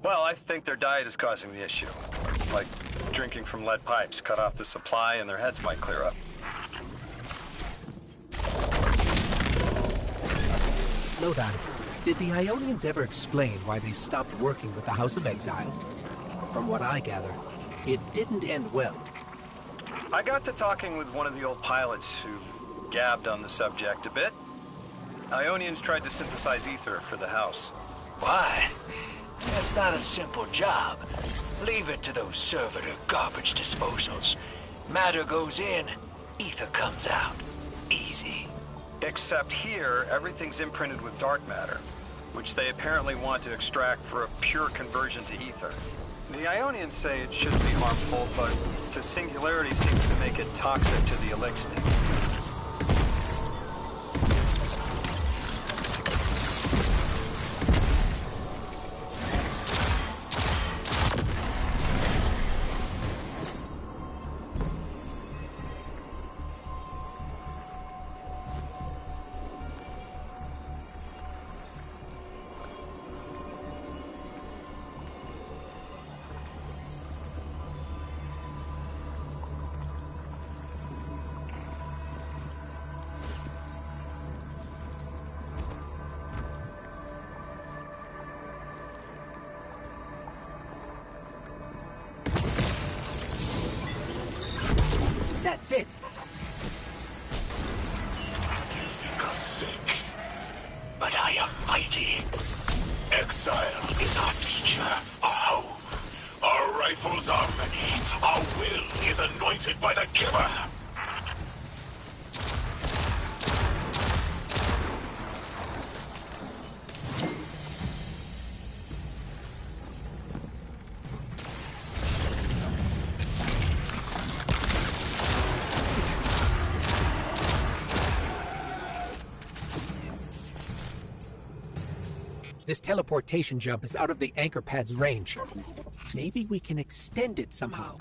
Well, I think their diet is causing the issue. Like drinking from lead pipes, cut off the supply and their heads might clear up. Lodi, did the Ionians ever explain why they stopped working with the House of Exile? From what I gather, it didn't end well. I got to talking with one of the old pilots who gabbed on the subject a bit. Ionians tried to synthesize ether for the House. Why? That's not a simple job. Leave it to those servitor garbage disposals. Matter goes in, ether comes out. Easy. Except here, everything's imprinted with dark matter, which they apparently want to extract for a pure conversion to ether. The Ionians say it shouldn't be harmful, but the singularity seems to make it toxic to the Elixni. That's it! You think us sick, but I am mighty. Exile is our teacher, our home. Our rifles are many. Our will is anointed by the giver. This teleportation jump is out of the anchor pad's range. Maybe we can extend it somehow.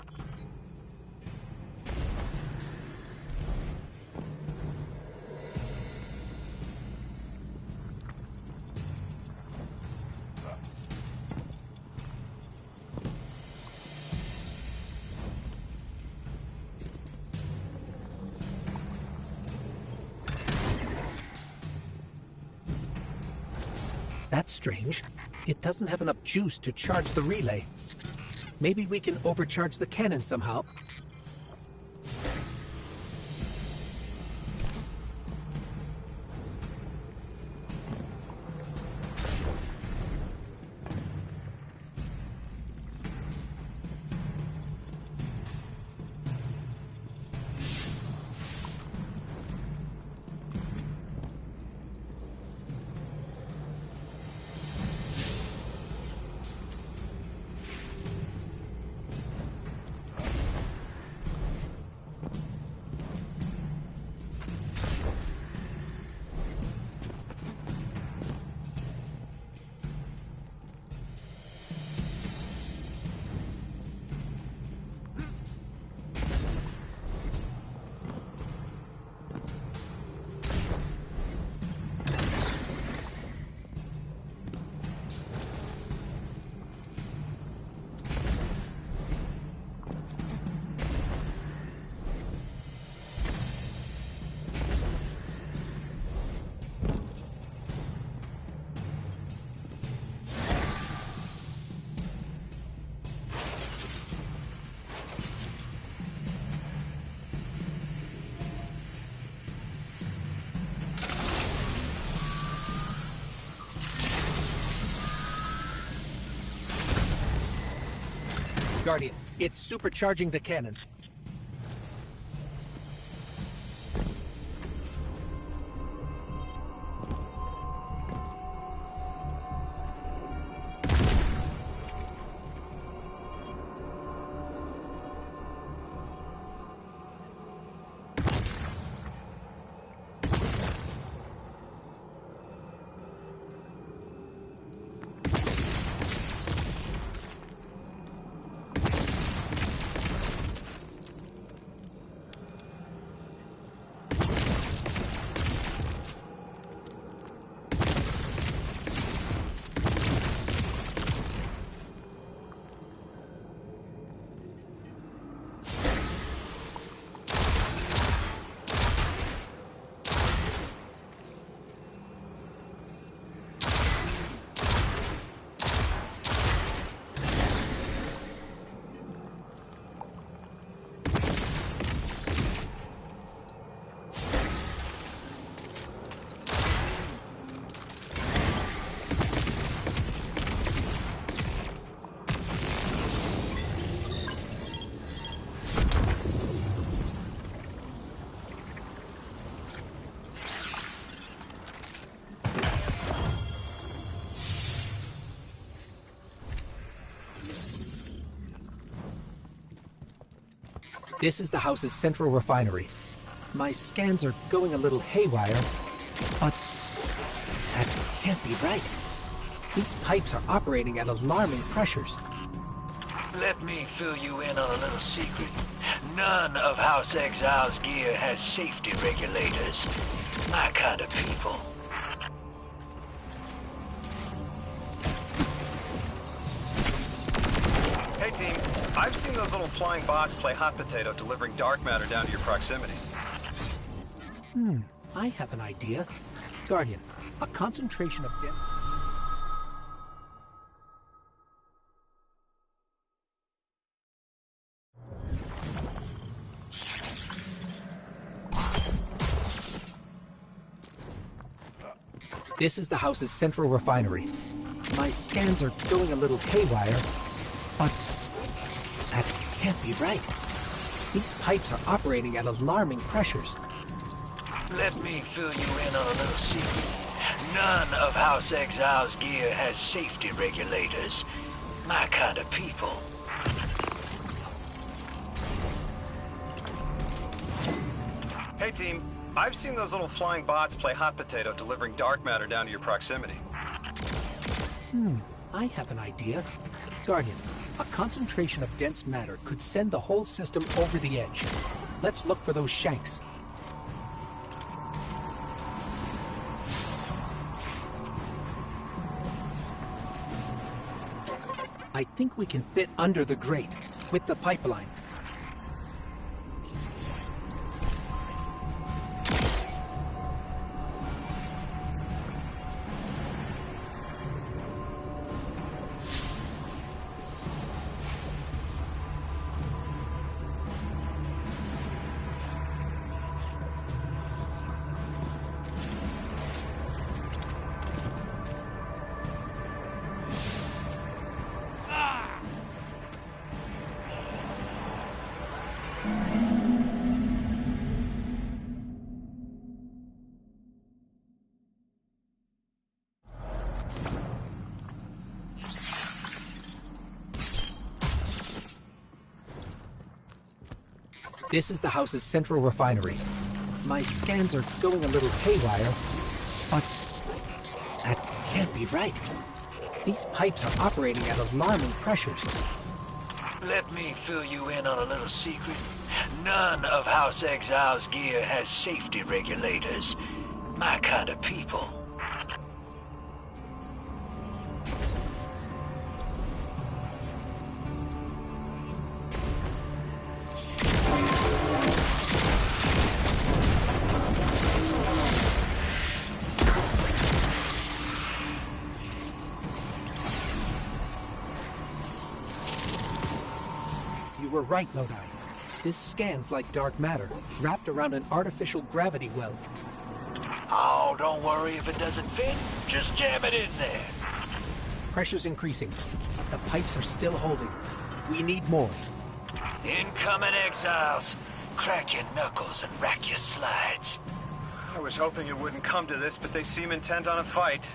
That's strange. It doesn't have enough juice to charge the relay. Maybe we can overcharge the cannon somehow. Guardian, it's supercharging the cannon. This is the house's central refinery. My scans are going a little haywire, but that can't be right. These pipes are operating at alarming pressures. Let me fill you in on a little secret. None of House Exile's gear has safety regulators. My kind of people. Hey team, I've seen those little flying bots play hot potato delivering dark matter down to your proximity. I have an idea. Guardian, a concentration of dense... This is the house's central refinery. My scans are going a little haywire, but that can't be right. These pipes are operating at alarming pressures. Let me fill you in on a little secret. None of House Exile's gear has safety regulators. My kind of people. Hey team, I've seen those little flying bots play hot potato delivering dark matter down to your proximity. I have an idea. Guardian, a concentration of dense matter could send the whole system over the edge. Let's look for those shanks. I think we can fit under the grate, with the pipeline. This is the house's central refinery. My scans are going a little haywire, but that can't be right. These pipes are operating at alarming pressures. Let me fill you in on a little secret. None of House Exile's gear has safety regulators. My kind of people. You were right, Lodi. This scans like dark matter, wrapped around an artificial gravity well. Oh, don't worry if it doesn't fit. Just jam it in there. Pressure's increasing. The pipes are still holding. We need more. Incoming Exiles. Crack your knuckles and rack your slides. I was hoping it wouldn't come to this, but they seem intent on a fight.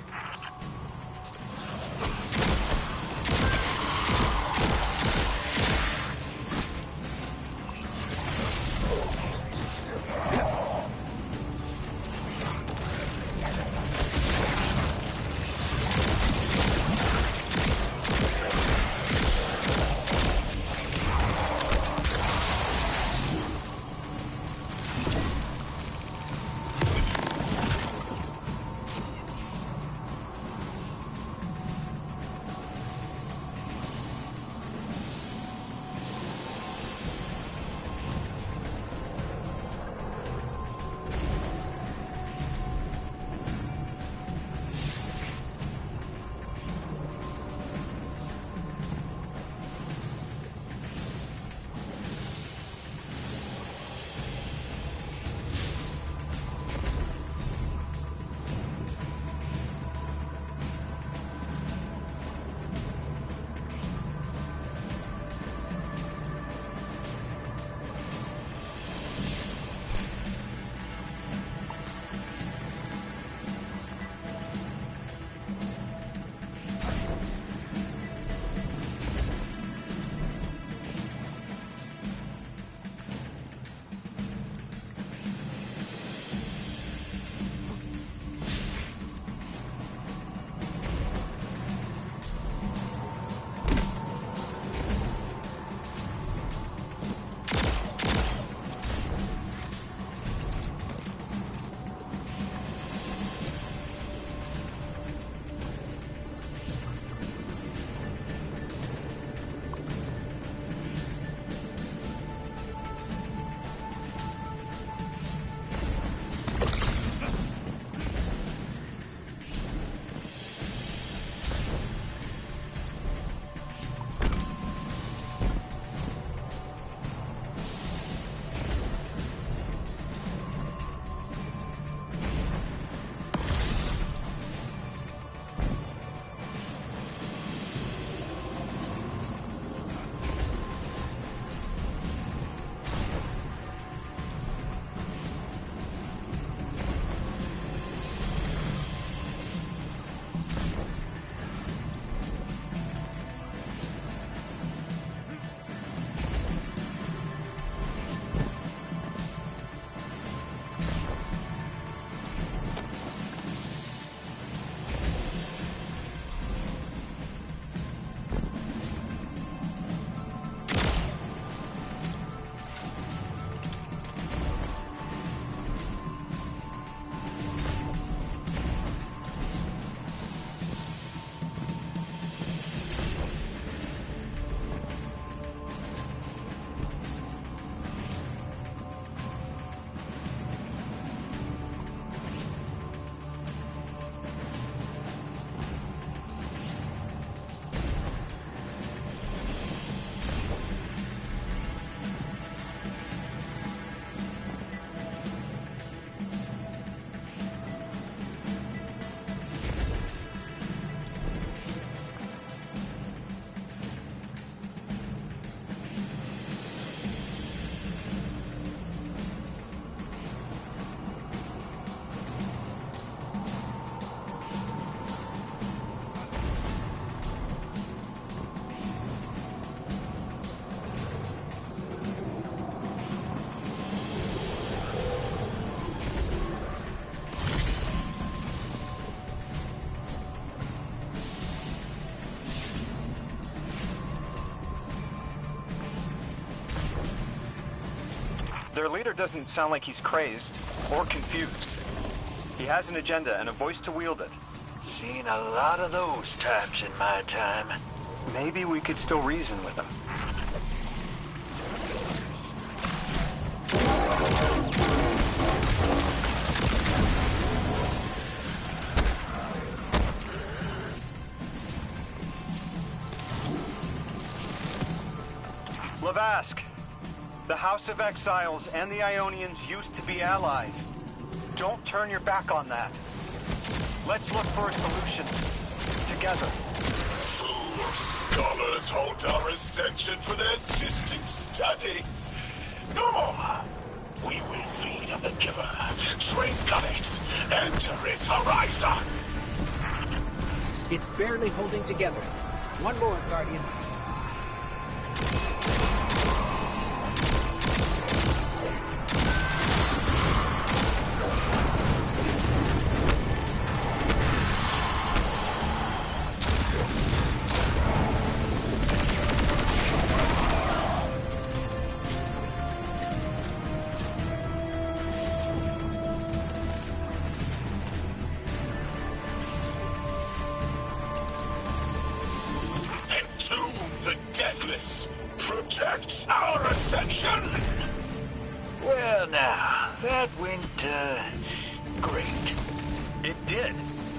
Their leader doesn't sound like he's crazed or confused. He has an agenda and a voice to wield it. Seen a lot of those types in my time. Maybe we could still reason with him. Lavask, the House of Exiles and the Ionians used to be allies. Don't turn your back on that. Let's look for a solution. Together. Fool scholars hold our ascension for their distant study. No more. We will feed on the giver, drink of it, enter its horizon. It's barely holding together. One more, Guardian. Protect our ascension! Well now, that went, great. It did.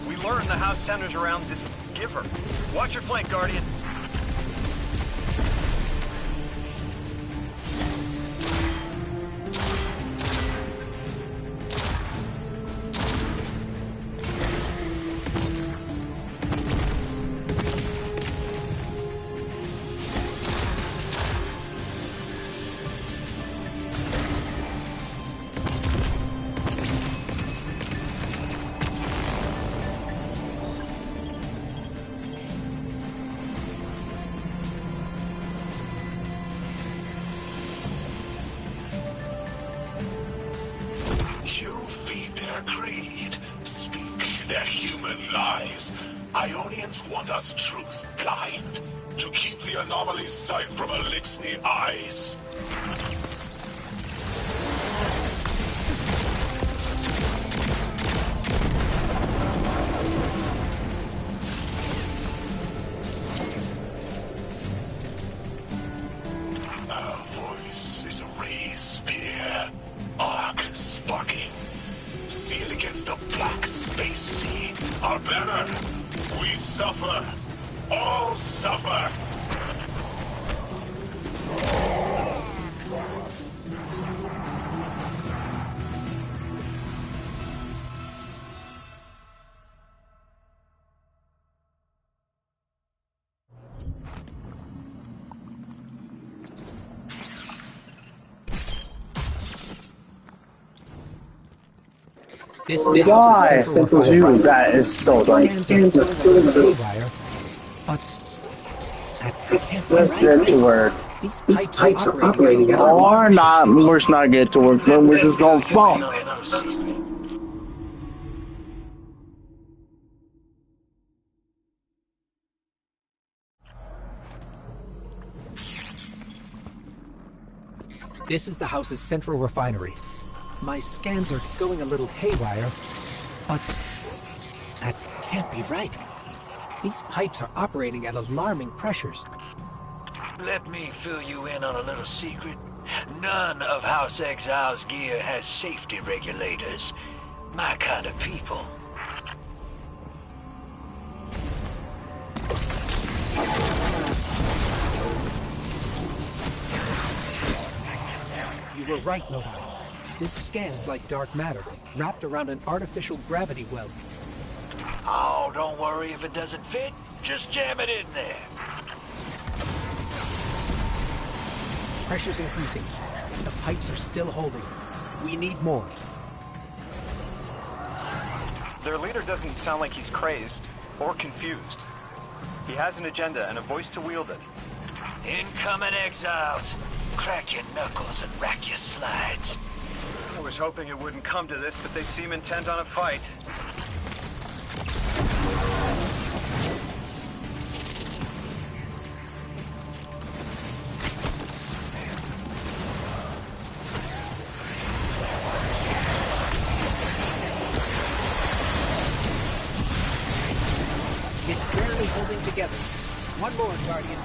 We learned the house centers around this giver. Watch your flank, Guardian. You feed their greed, speak their human lies. Ionians want us truth blind, to keep the anomaly's sight from Elixni eyes. Our voice is a raised spear, arc sparking, sealed against the black space sea. Our banner, we suffer, all suffer. Why? Central Zoo, that is so like. Let's get to work. These pipes are operating at Or not, let's not get to work, then we're just gonna fall. This is the house's central refinery. My scans are going a little haywire, but that can't be right. These pipes are operating at alarming pressures. Let me fill you in on a little secret. None of House Exile's gear has safety regulators. My kind of people. You were right, Nodai. This scans like dark matter, wrapped around an artificial gravity well. Oh, don't worry if it doesn't fit. Just jam it in there. Pressure's increasing. The pipes are still holding. We need more. Their leader doesn't sound like he's crazed or confused. He has an agenda and a voice to wield it. Incoming exiles. Crack your knuckles and rack your slides. I was hoping it wouldn't come to this, but they seem intent on a fight. together. One more, Guardian.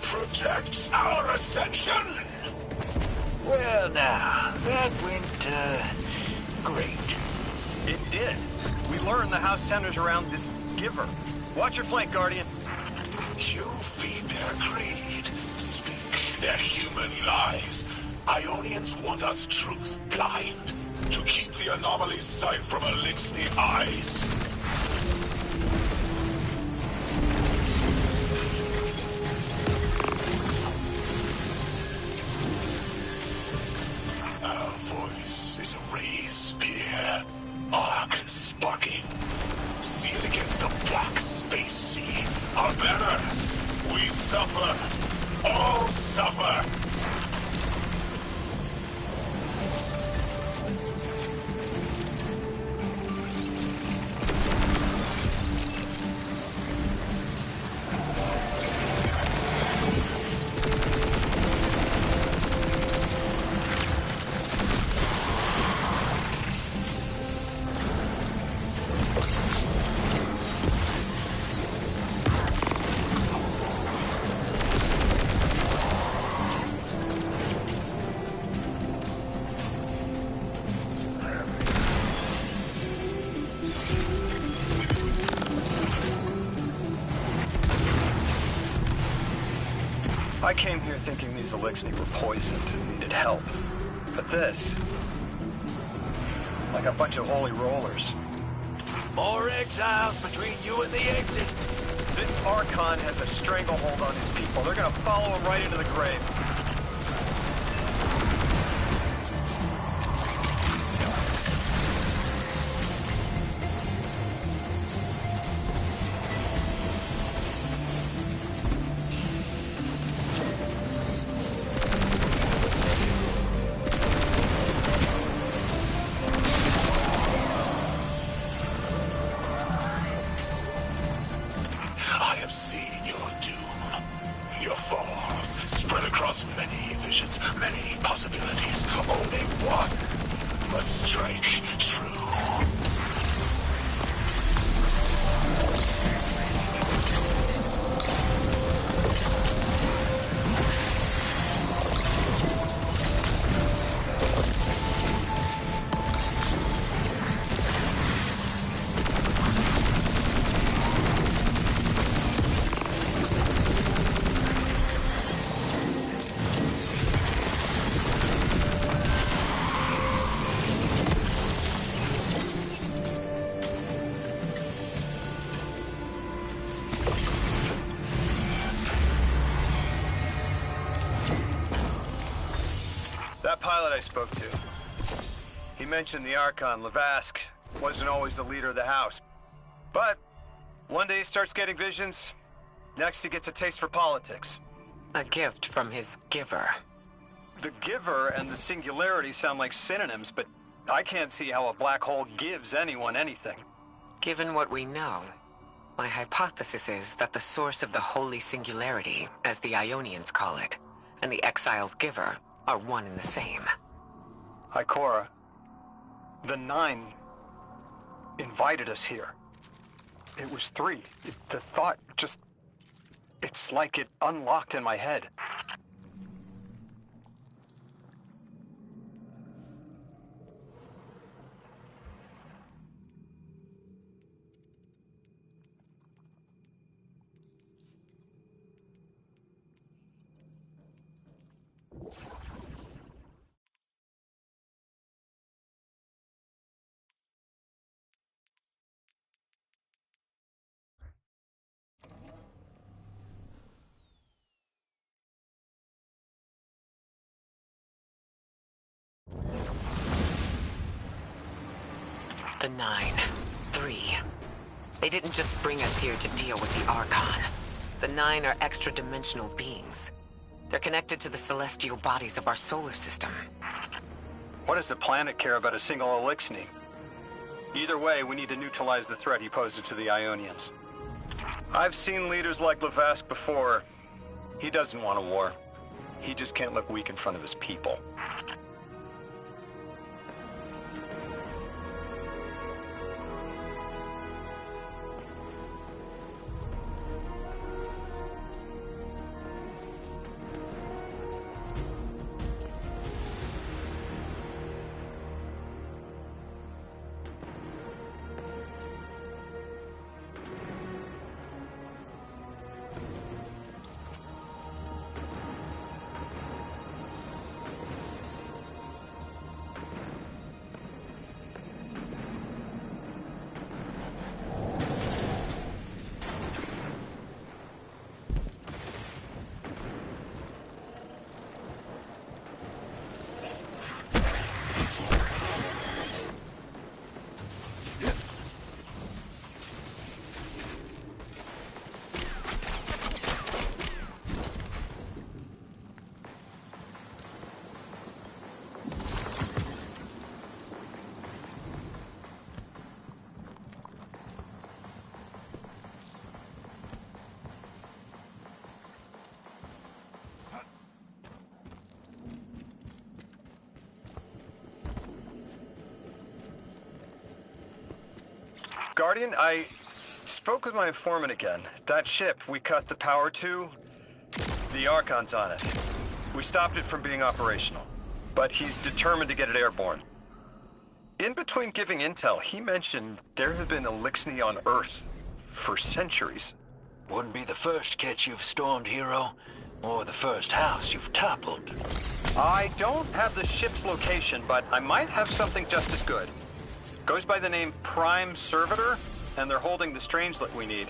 Protect our ascension! Well now, that went, great. It did. We learned the house centers around this giver. Watch your flank, Guardian. You feed their greed, speak their human lies. Ionians want us truth blind, to keep the anomaly's sight from Elixni eyes. Our voice is a raised spear, arc sparking. Sealed against the black space sea. Our banner, we suffer. All suffer. I came here thinking these Elixni were poisoned and needed help. But this... like a bunch of holy rollers. More exiles between you and the exit. This Archon has a stranglehold on his people. They're gonna follow him right into the grave. I have seen your doom, your fall, spread across many visions, many possibilities. Only one must strike true. That pilot I spoke to, he mentioned the Archon, Lavask, wasn't always the leader of the house. But one day he starts getting visions, next he gets a taste for politics. A gift from his giver. The giver and the singularity sound like synonyms, but I can't see how a black hole gives anyone anything. Given what we know, my hypothesis is that the source of the holy singularity, as the Ionians call it, and the exile's giver are one and the same. Ikora, the Nine invited us here. It was 3. The thought just... it's like it unlocked in my head. The 9, 3. They didn't just bring us here to deal with the Archon. The Nine are extra-dimensional beings. They're connected to the celestial bodies of our solar system. What does the planet care about a single Elixni? Either way, we need to neutralize the threat he poses to the Ionians. I've seen leaders like Lavask before. He doesn't want a war. He just can't look weak in front of his people. Guardian, I spoke with my informant again. That ship we cut the power to, the Archon's on it. We stopped it from being operational, but he's determined to get it airborne. In between giving intel, he mentioned there have been Elixni on Earth for centuries. Wouldn't be the first kit you've stormed, hero, or the first house you've toppled. I don't have the ship's location, but I might have something just as good. Goes by the name Prime Servitor, and they're holding the Strangelet we need.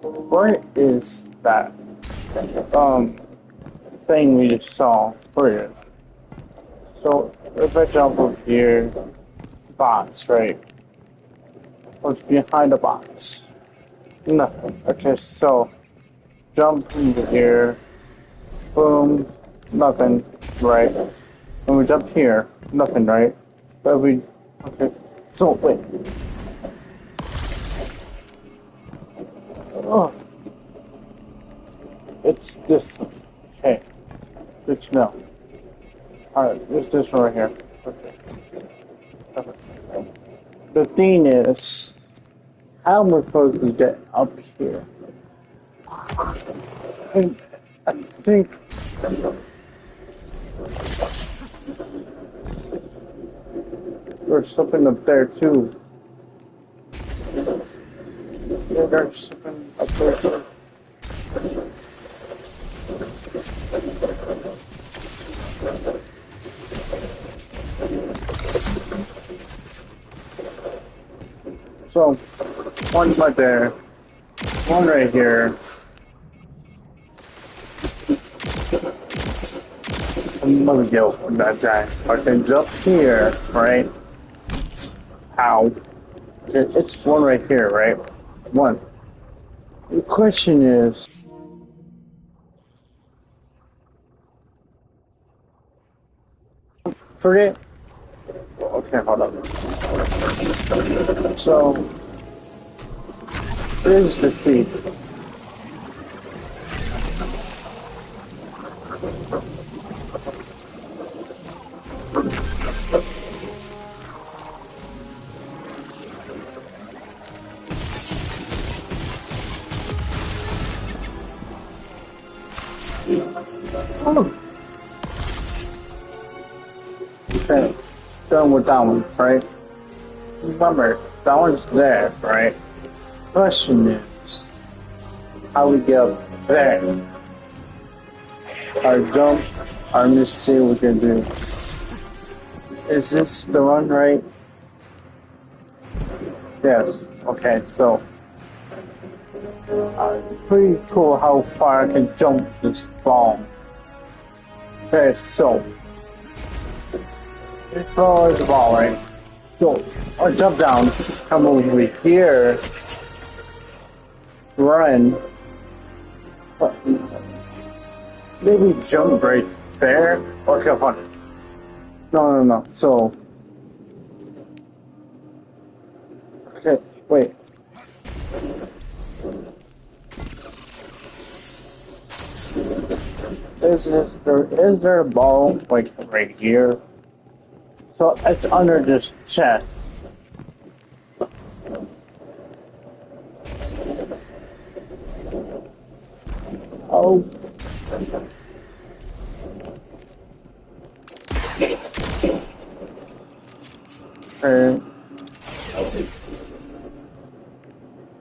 What is that? Thing we just saw. What it is? So if I jump up here, box, right? What's behind the box? Nothing. Okay, so jump into here, boom, nothing, right? And we jump here, nothing, right? But we, okay, so wait. Oh, it's this. Okay, good to know. Alright, there's this one right here. Okay. The thing is, how am I supposed to get up here? I think there's something up there too. Yeah, there's something up there too. So, one's right there, one right here. Another go from that guy. I can jump here, right? Ow. It's one right here, right? One. The question is... Forget... Okay, hold up. So... Here's the key. Okay, done with that one, right? Remember, that one's there, right? Question is, how we get up there? Our jump, our mistake we can do. Is this the one, right? Yes, okay, so. Pretty cool how far I can jump this ball. Okay, so. This ball is the ball, right? So, I'll jump down, come over here, run. Maybe jump right there? Okay, hold on. No. So. Okay, wait. Is there a ball, like, right here? So, it's under this chest. Oh.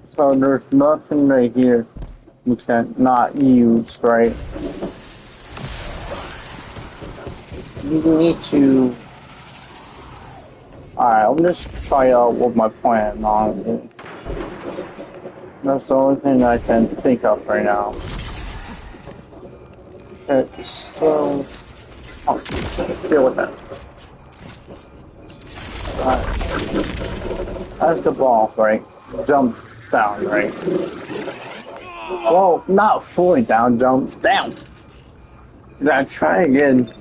So there's nothing right here we can not use, right? You need to... Alright, I'll just try out what my plan on it. That's the only thing I can think of right now. Okay, so... I'll deal with that. Alright. That's the ball, right? Jump down, right? Well, not fully down, jump down. Now try again.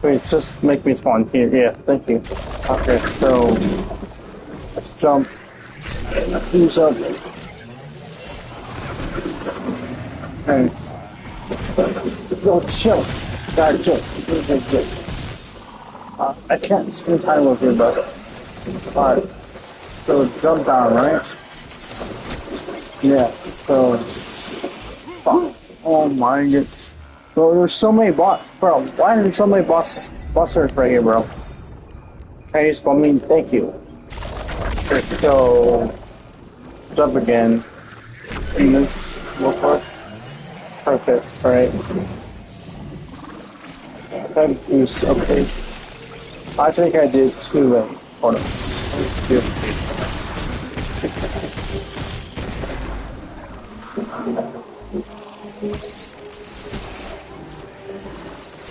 Wait, just make me spawn here. Yeah, thank you. Okay, so let's jump. Use up. Okay. Yo, chill. Gotta chill. I can't spend time with you, but alright. So jump down, right? Yeah. So. Fuck. Oh my god. Bro, there's so many bro, why are there so many busters right here, bro? Can you spawn me? Thank you. Okay, so jump again. And this will work. Perfect, right? Okay. I think I did too late. Hold on.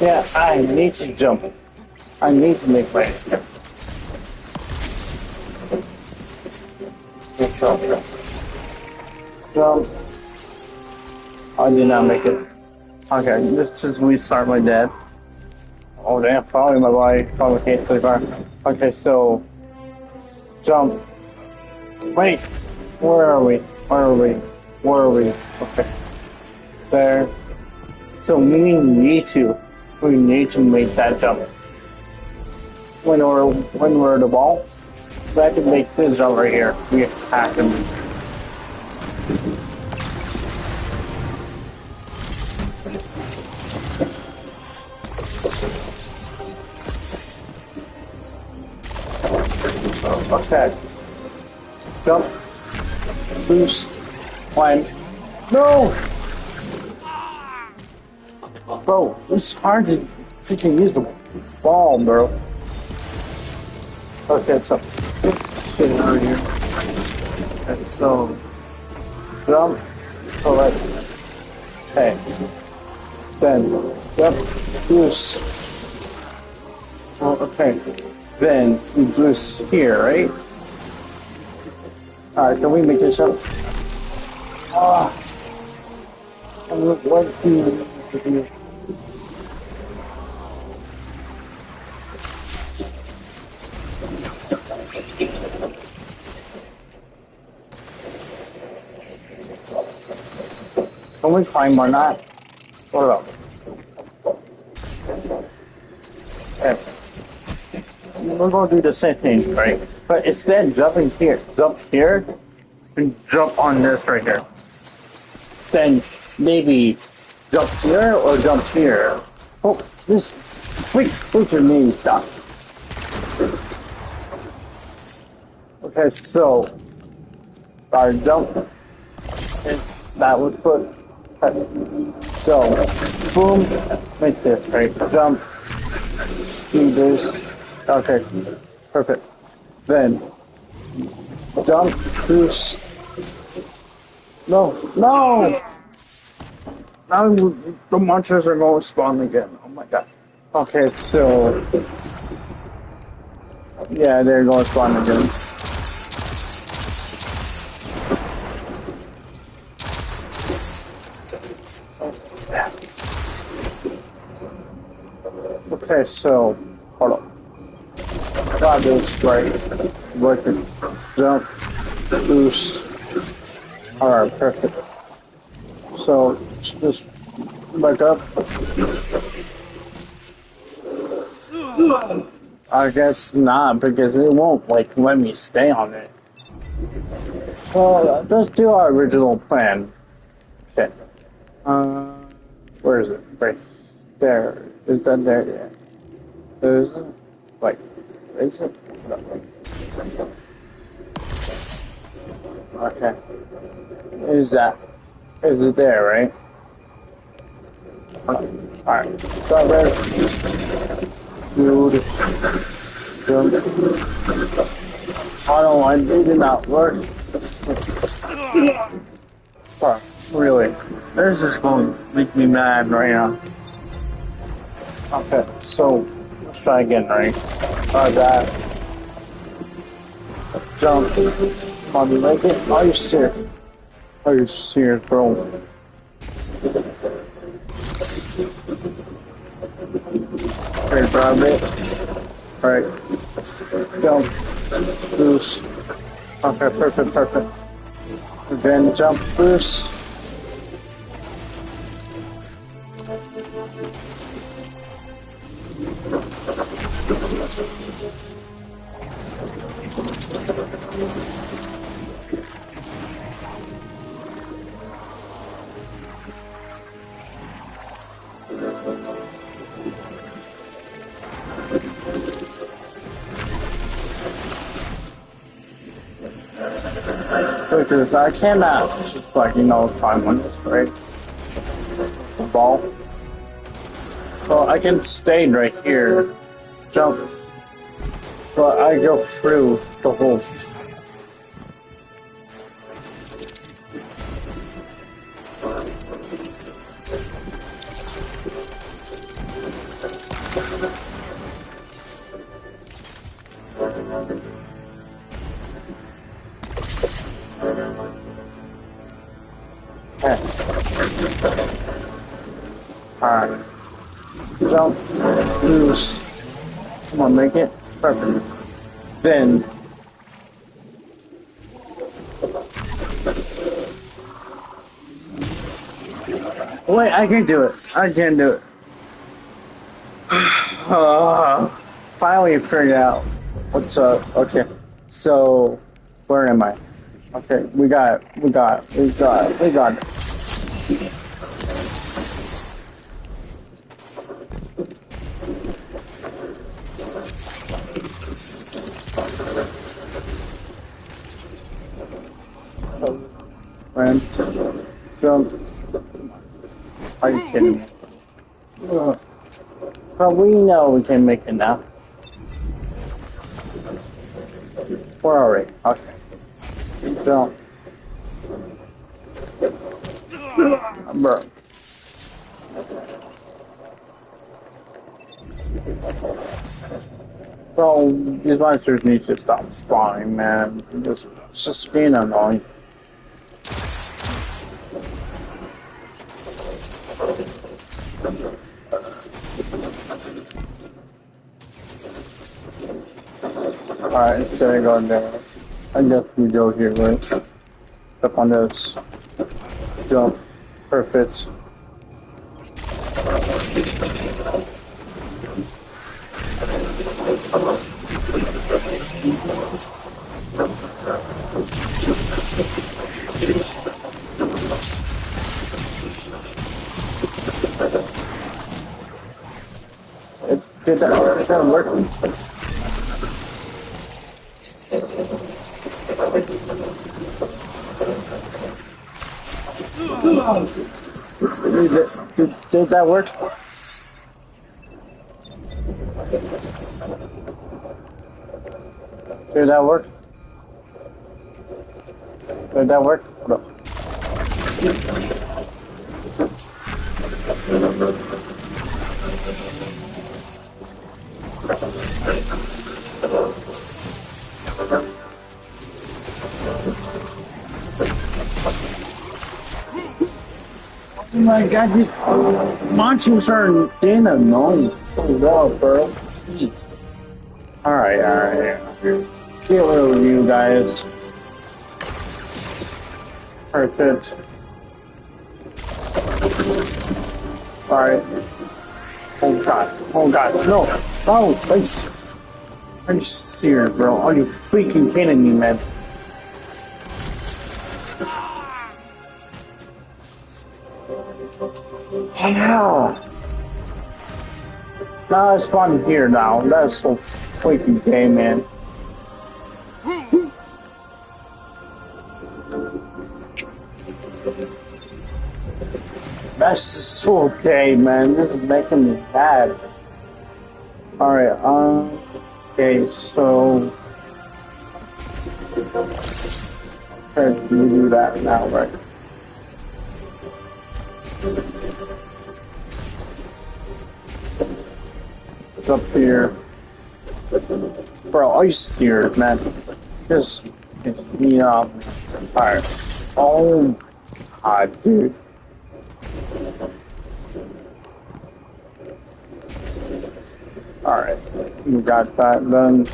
Yeah, I need to jump. I need to make my step. Jump. Jump. I did not make it. Okay, let's just restart my dead. Oh damn, following my body, probably can't sleep on. Okay, so jump. Wait, where are we? Where are we? Where are we? Okay. There. So we need to make that jump. When we're at the ball, we have to make this jump right here. We have to move. Okay. Jump. Boost. Climb. No! Bro, it's hard to freaking use the ball, bro. Okay, so shit over here. Okay, so jump, collect. Okay. Then jump, boost. Oh, okay. Then we boost here, right? Alright, can we make this jump? Ah. What do you need to do? Can we climb or not? Hold up. Okay. We're gonna do the same thing, right? But instead jumping here, jump here, and jump on this right here. Then maybe jump here or jump here. Oh, this freaking me stuff. Okay, so our jump is that would put. So, boom, make this, right? Jump, speed boost. Okay, perfect. Then, jump, boost. No! Now the monsters are going to spawn again. Oh my god. Okay, so. Yeah, they're going to spawn again. Okay, so, hold on. Got this right. Working. Jump. Boost. Alright, perfect. So, just back up. I guess not, because it won't, like, let me stay on it. Well, let's do our original plan. Okay. Where is it? Right there. Is that there? Yeah. Is it? Like, is it? No. Okay. Is it there, right? Alright. Stop there. Dude. Oh no, it did not work. Oh, really? This is going to make me mad right now. Okay, so let's try again, right? Try that. Jump. Come on, you make it? Are you serious? Are you serious, bro? Okay, grab it. Alright. Jump. Boost. Okay, perfect. Then jump, boost. Because I cannot just like, climb on this, right? The ball. So I can stay right here, jump, but I go through the whole. Alright. Jump. Loose. Come on, make it. Perfect. Then. Wait, I can't do it. I can't do it. Finally figured out what's up. Okay. So, where am I? Okay, we got it. Friend, jump. Are you kidding me? But we know we can make it now. Where are we? Okay. Jump. Bro. Bro, these monsters need to stop spawning, man. It's just being annoying. Alright, instead of going there, I guess we go here, right? Step on this. Jump. Perfect. Did that work? Did that work? Did that work? Did that work? No. Oh my god, these monsters are damn annoying. Oh wow, bro. Jeez. Alright. Get rid of you guys. Perfect. Alright. Oh god, no! No, please! Are you serious, bro? Are you freaking kidding me, man? Hell! Now it's fun here now. That's so freaking gay, man. That's so okay, man. This is making me mad. Alright, okay, so... Okay, we do that now, right? It's up here. Bro, are you serious, man? Just piss me off. Alright. Oh, God, dude. Alright, we got that done.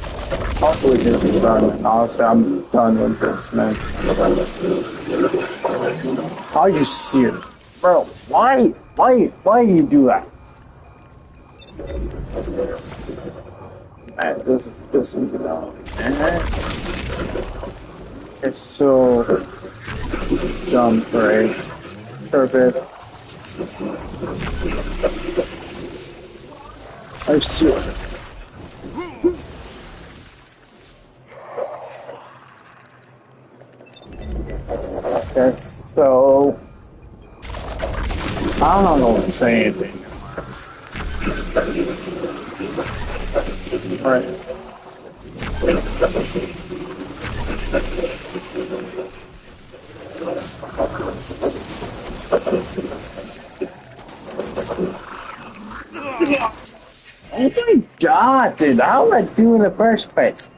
Hopefully this is done, and honestly, I'm done with this, man. Are you serious? Bro, why you do that? Man, this you know. It's so jump, right? Perfect. I see it. Okay, so I don't know what to say anything. Alright. Oh my god, dude, how did I do in the first place?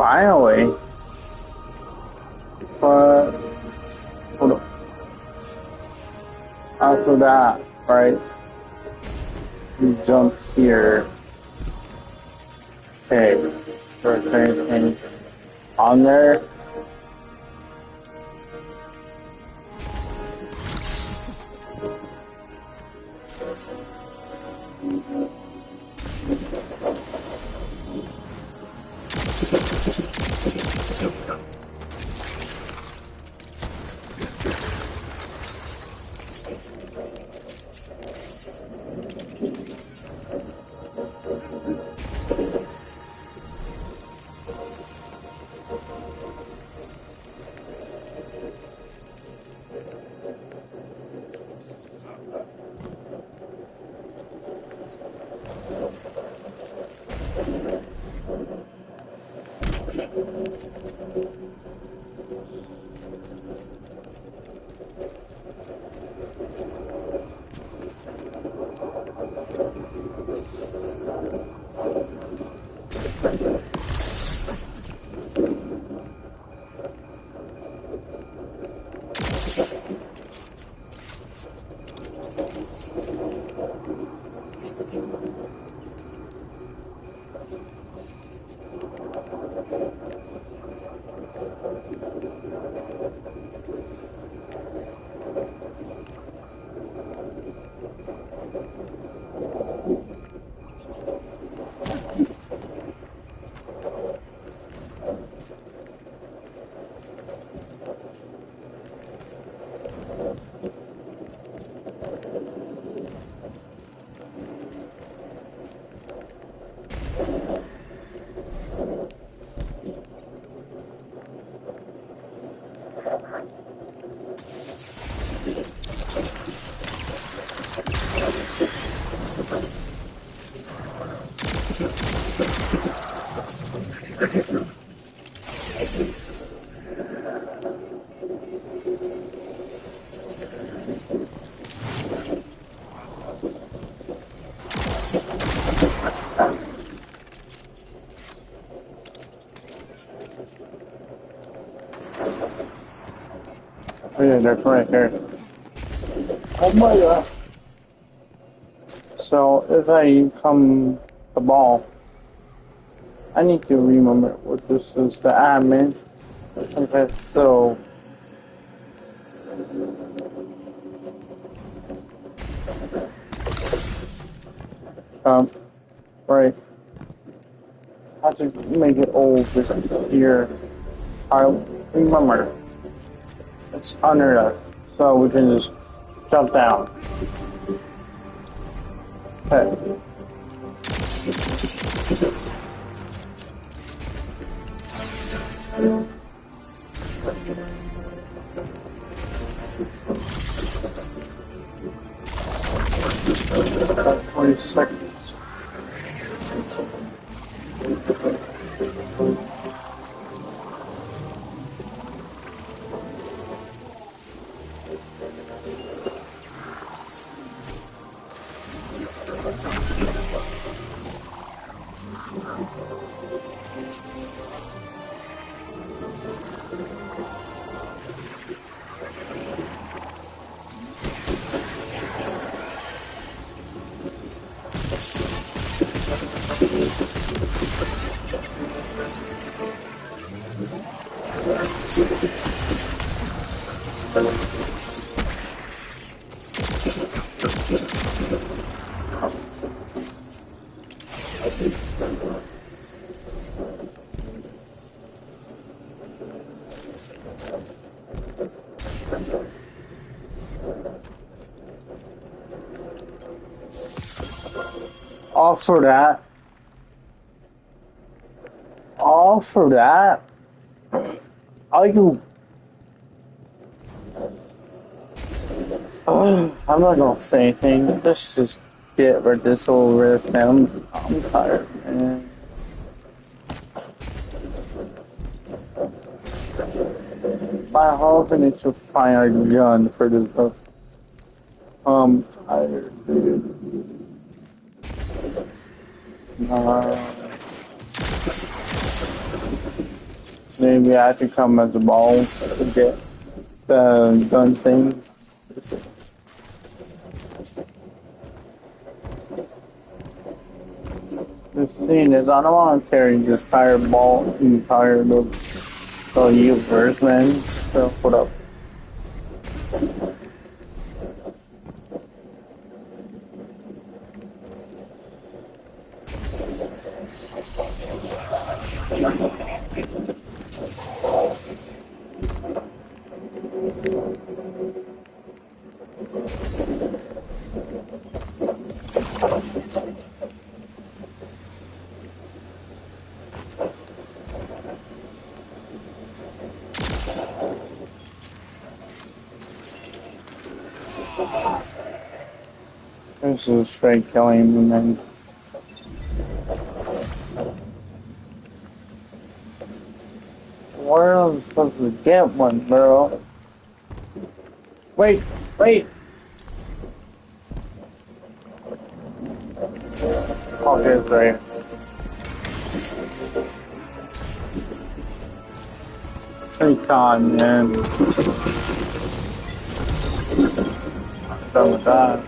Finally. But hold on. After that, right? You jump here. Okay. There's anything on there? Oh yeah, that's right there. Oh my god. So if I come the ball, I need to remember what this is, the admin. Okay, so right. I have to make it old just here. I remember. It's under us, so we can just jump down. Okay. About 20 seconds. All for that. All for that. Are you? I'm not gonna say anything. Let's just get rid of this over with. I'm tired, man. I'm hoping to find a gun for this book. I'm tired, dude. Maybe I could come as a ball to get the gun thing. The thing is, I don't want to carry this entire ball, entire the universe, man. So put up. This is straight killing, man. Where am I supposed to get one, bro? Wait, wait! Okay, it's right. Take time, man. I'm done with that.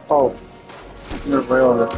Oh, you're real.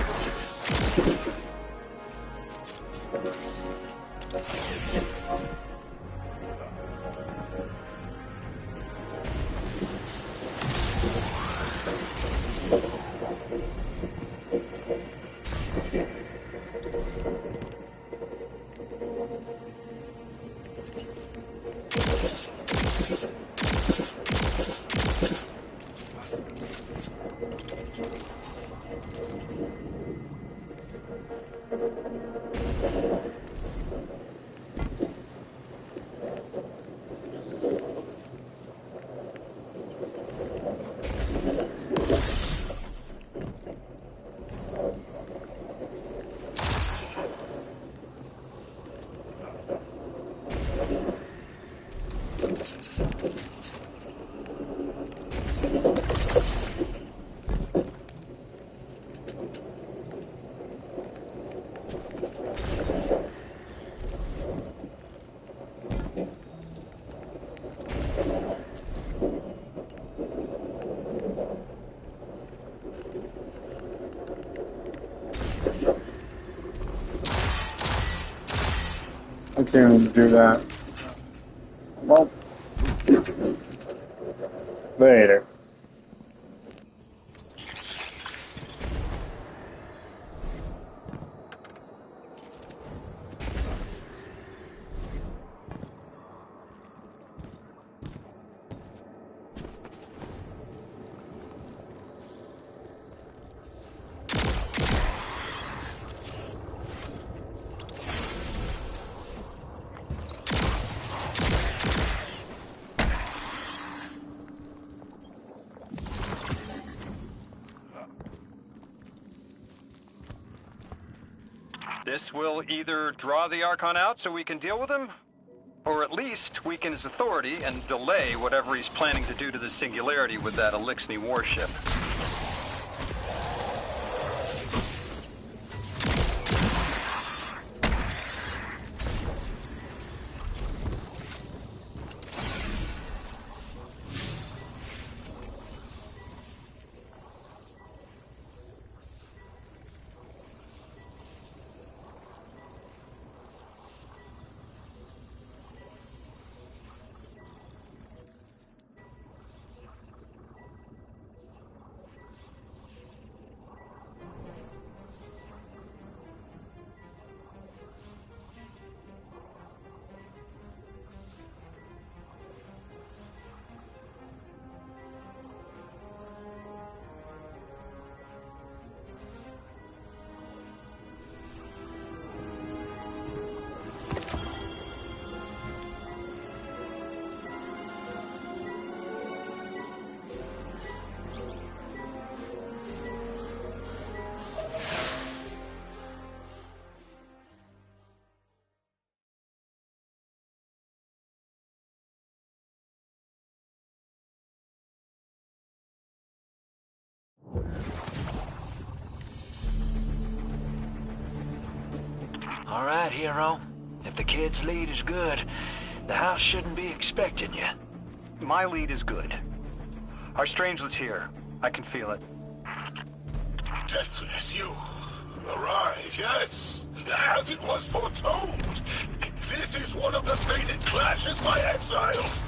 I can't even do that. Well, later. This will either draw the Archon out so we can deal with him, or at least weaken his authority and delay whatever he's planning to do to the Singularity with that Elixni warship. All right, hero. If the kid's lead is good, the house shouldn't be expecting you. My lead is good. Our strangelet's here. I can feel it. Deathless, you arrived, yes. As it was foretold. This is one of the fated clashes by exiles.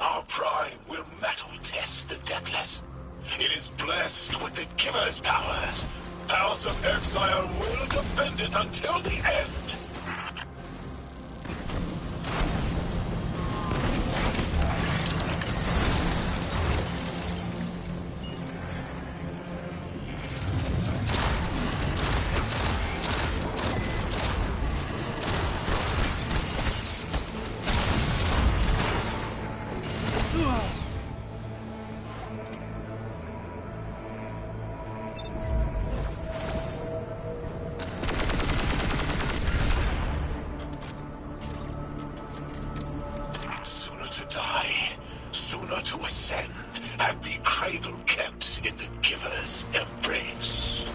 Our prime will metal test the Deathless. It is blessed with the Giver's powers. House of Exile will defend it until the end. Sooner to ascend and be cradle kept in the Giver's embrace.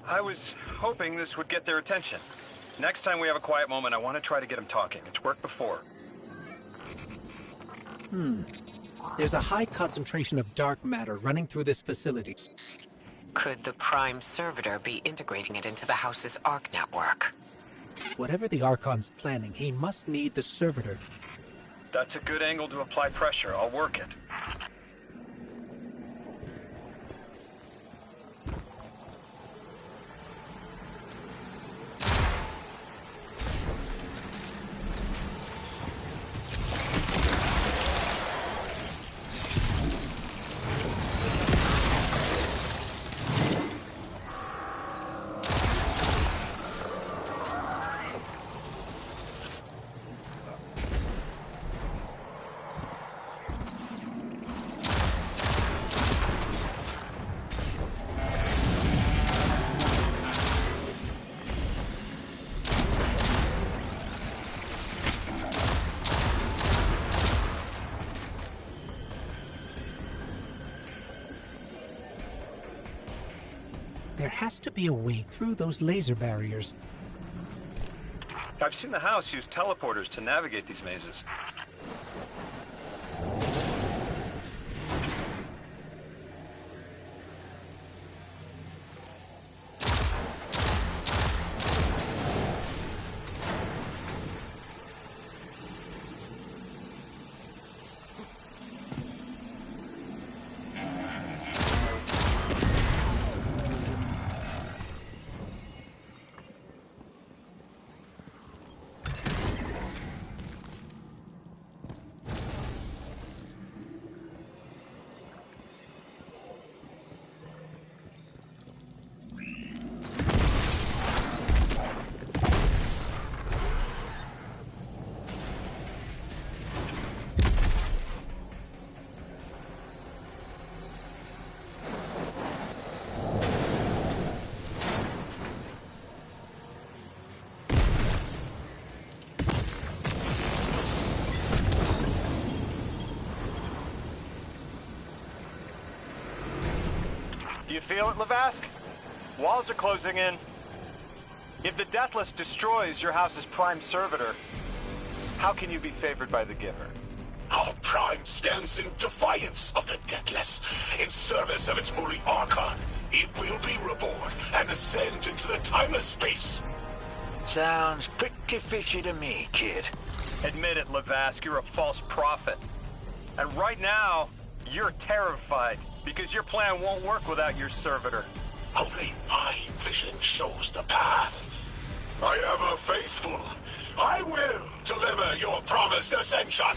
I was hoping this would get their attention. Next time we have a quiet moment, I want to try to get them talking. It's worked before. There's a high concentration of dark matter running through this facility. Could the Prime Servitor be integrating it into the house's Arc network? Whatever the Archon's planning, he must need the Servitor. That's a good angle to apply pressure. I'll work it. There has to be a way through those laser barriers. I've seen the house use teleporters to navigate these mazes. Do you feel it, Lavask? Walls are closing in. If the Deathless destroys your house's Prime Servitor, how can you be favored by the Giver? Our Prime stands in defiance of the Deathless. In service of its holy Archon, it will be reborn and ascend into the timeless space. Sounds pretty fishy to me, kid. Admit it, Lavask, you're a false prophet. And right now, you're terrified, because your plan won't work without your servitor. Only my vision shows the path. I am a faithful. I will deliver your promised ascension.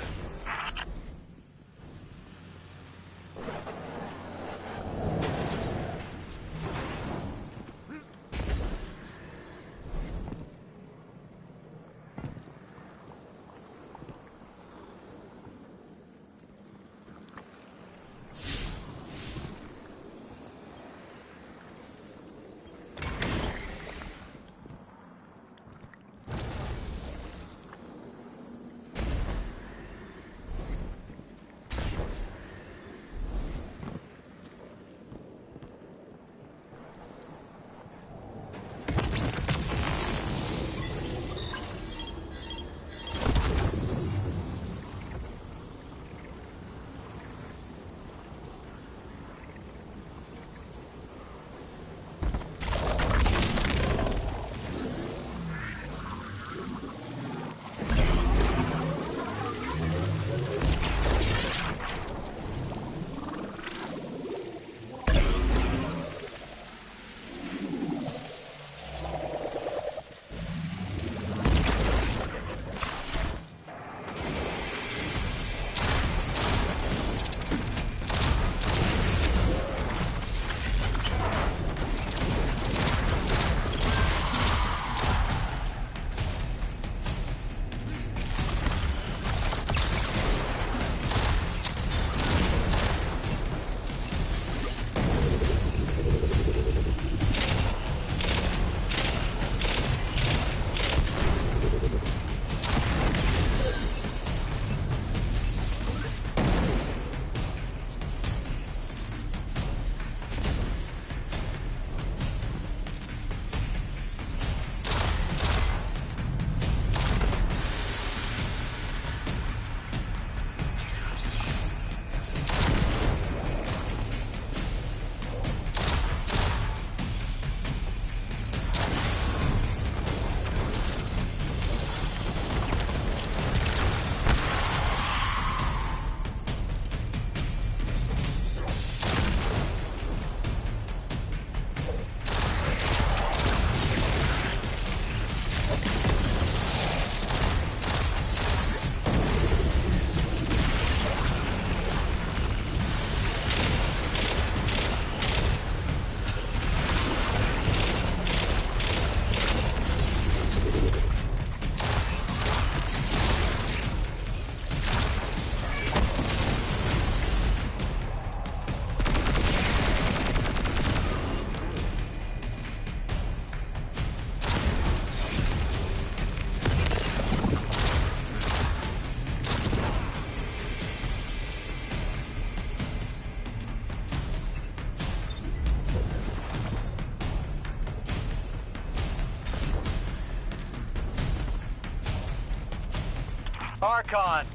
Archon,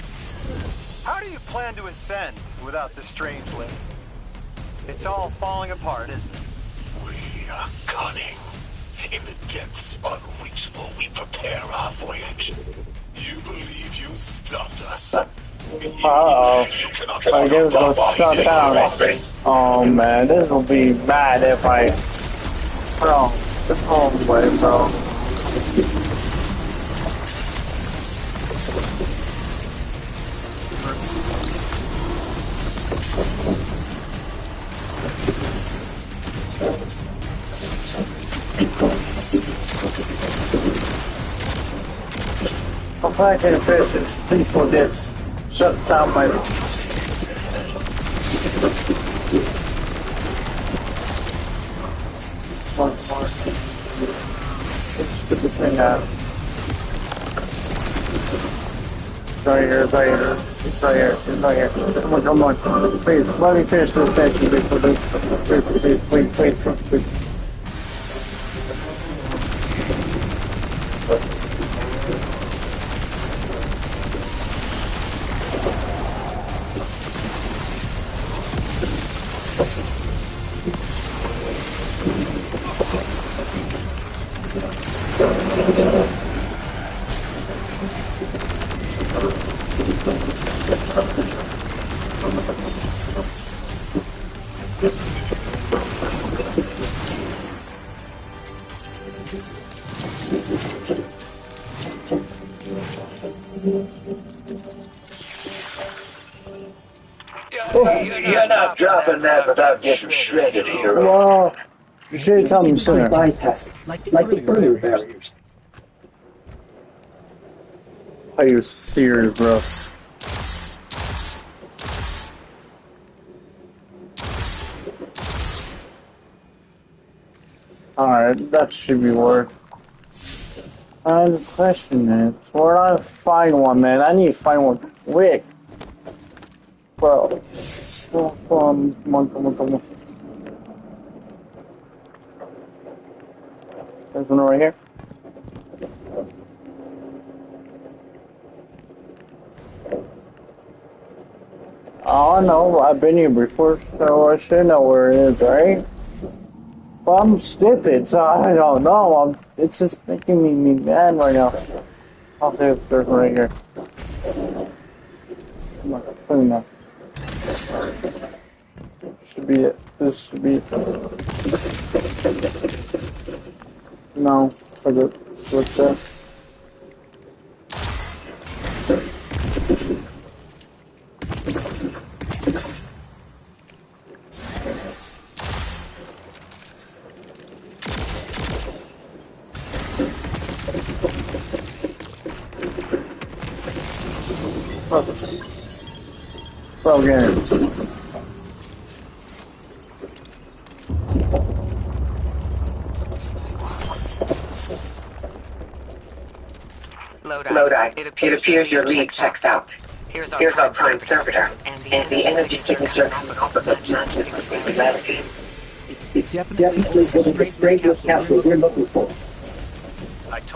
how do you plan to ascend without the strange link? It's all falling apart, isn't it? We are cunning. In the depths unreachable, we prepare our voyage. You believe you stopped us? Uh-oh. I guess we'll shut down. Oh man, this will be bad if I... Bro, the wrong way, bro. Compacted fishes, please for this. Shut down my... One more. Let's get this thing out. It's right here, it's right here. It's right here, it's right here. Come on. Please, let me finish this section before this. Please. You're not dropping that without getting shredded here. Well, you should tell me sooner. Bypass it, like the earlier barriers. Are you serious, bro? Alright, that should be work. The question is, where do I find one, man? I need to find one quick. Bro, so, come on. There's one right here. Oh no, I've been here before, so I should know where it is, right? Well, I'm stupid, so I don't know. It's just making me mad right now. Oh, there's one right here. Come on, clean that. Should be it. This should be it. No, forget what's this. Bro, get it. Lodi, it appears your lead checks out. Here's our prime servitor, and the energy signature comes off of the planet with singularity. It's definitely the Strangeless capsule we're looking for.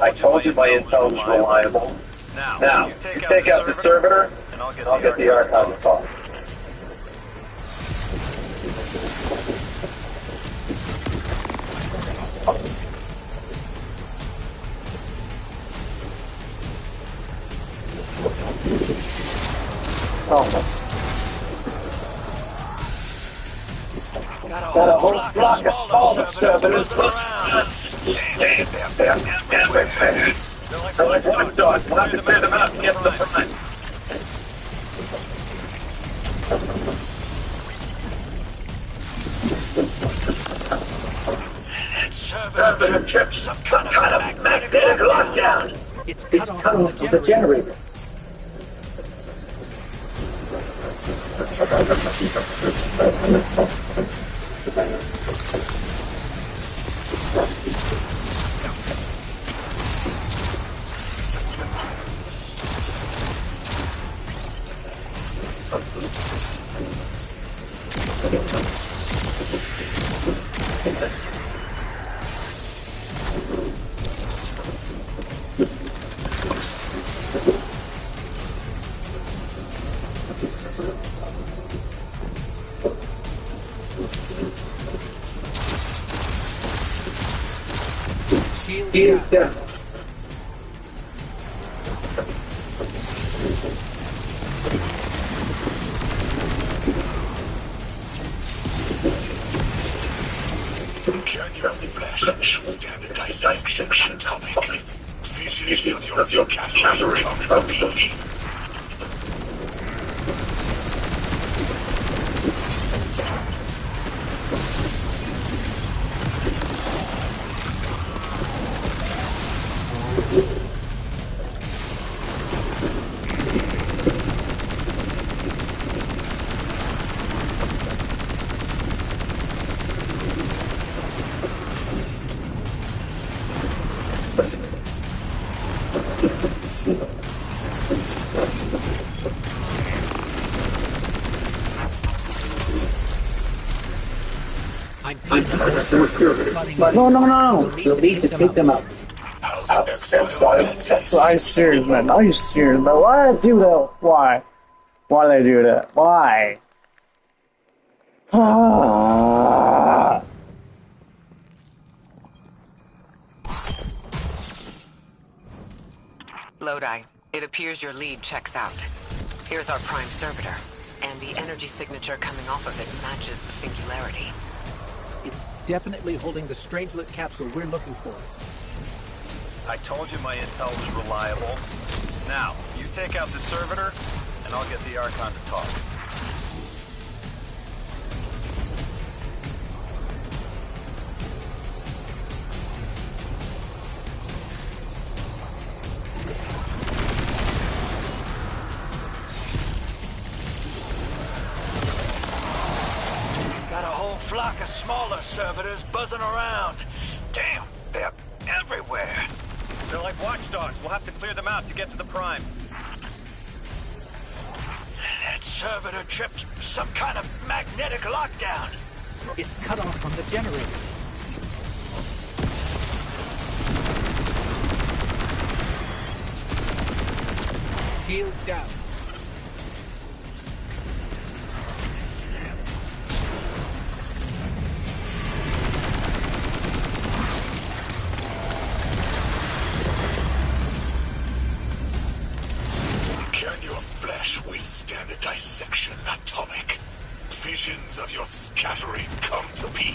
I told you my intel was reliable. Now, you take out the servitor, and I'll get the Archon to talk. Got a whole flock of smaller servitors. So let's watch dogs. We'll have to clear them out to get to the front. That servitor tripped some kind of magnetic lockdown. It's cut off the generator. Shield down. Can your flesh stand a dissection atomic? Visions of your category come to be. No. You'll need to take them out. That's Are you serious, man? Are you serious, man? Why did I do that? Why? Why did I do that? Why? Lodi, it appears your lead checks out. Here's our prime servitor, and the energy signature coming off of it matches the singularity. It's definitely holding the Strangelet capsule we're looking for. I told you my intel was reliable. Now, you take out the servitor, and I'll get the Archon to talk. Got a whole flock of smaller servitors buzzing around. Damn, they're everywhere. They're like watchdogs. We'll have to clear them out to get to the Prime. That servitor tripped some kind of magnetic lockdown. It's cut off from the generator. Shield down. Can your flesh withstand a dissection atomic? Visions of your scattering come to be.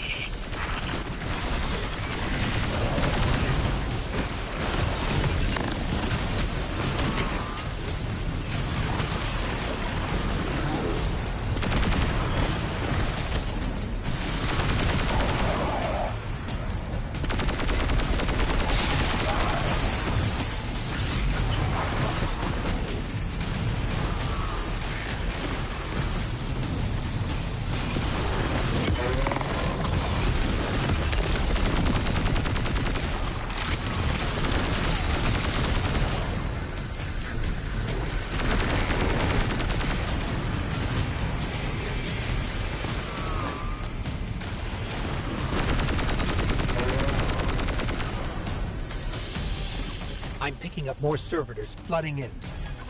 I'm picking up more servitors flooding in.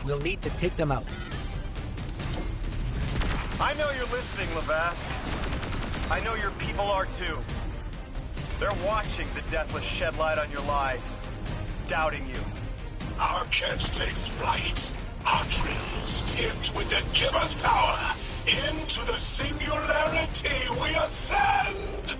We'll need to take them out. I know you're listening, Lavask. I know your people are too. They're watching the Deathless shed light on your lies, doubting you. Our catch takes flight. Our drills tipped with the giver's power. Into the singularity we ascend!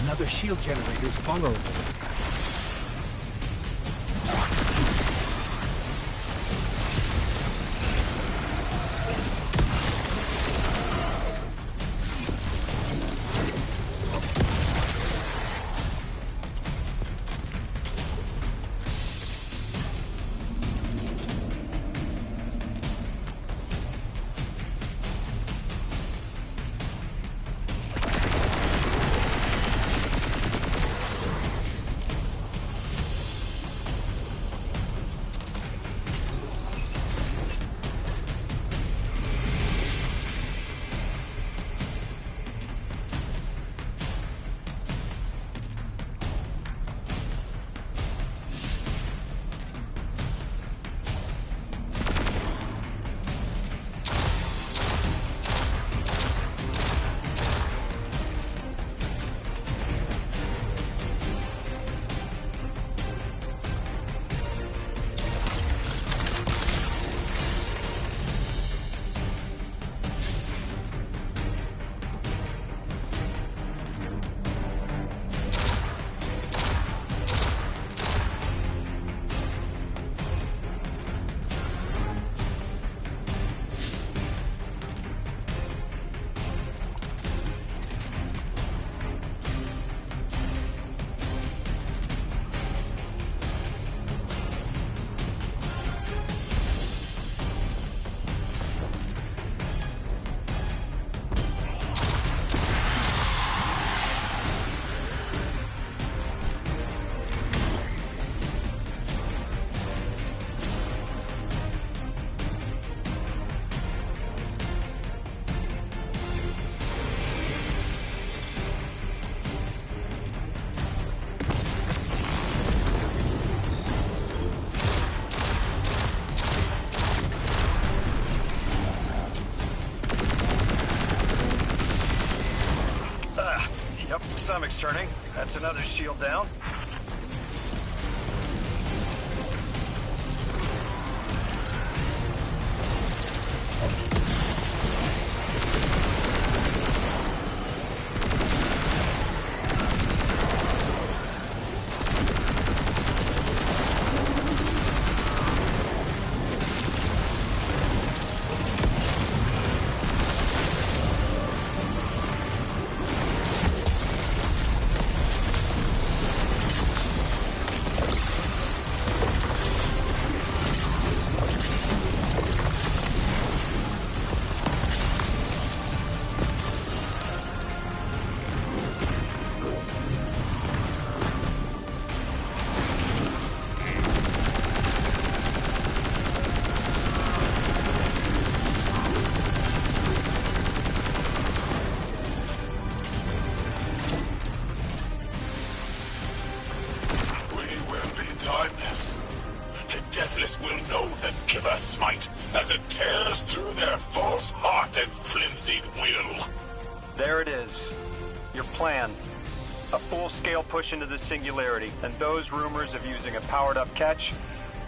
Another shield generator's vulnerable. Stomach's turning. That's another shield down. Timeless. The Deathless will know the Giver Smite as it tears through their false heart and flimsied will. There it is. Your plan. A full-scale push into the Singularity, and those rumors of using a powered-up catch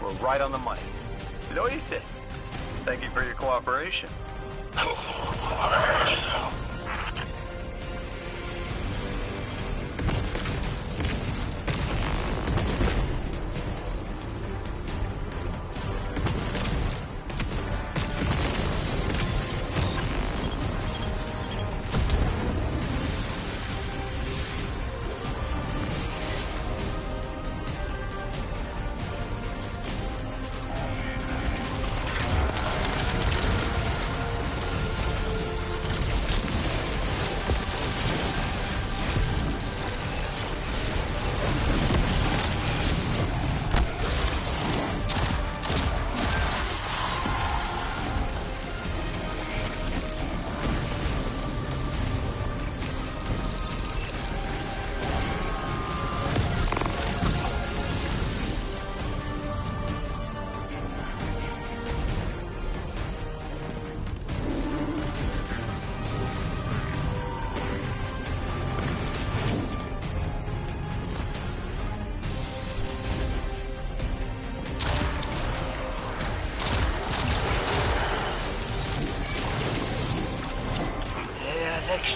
were right on the money. Lo hice. Thank you for your cooperation.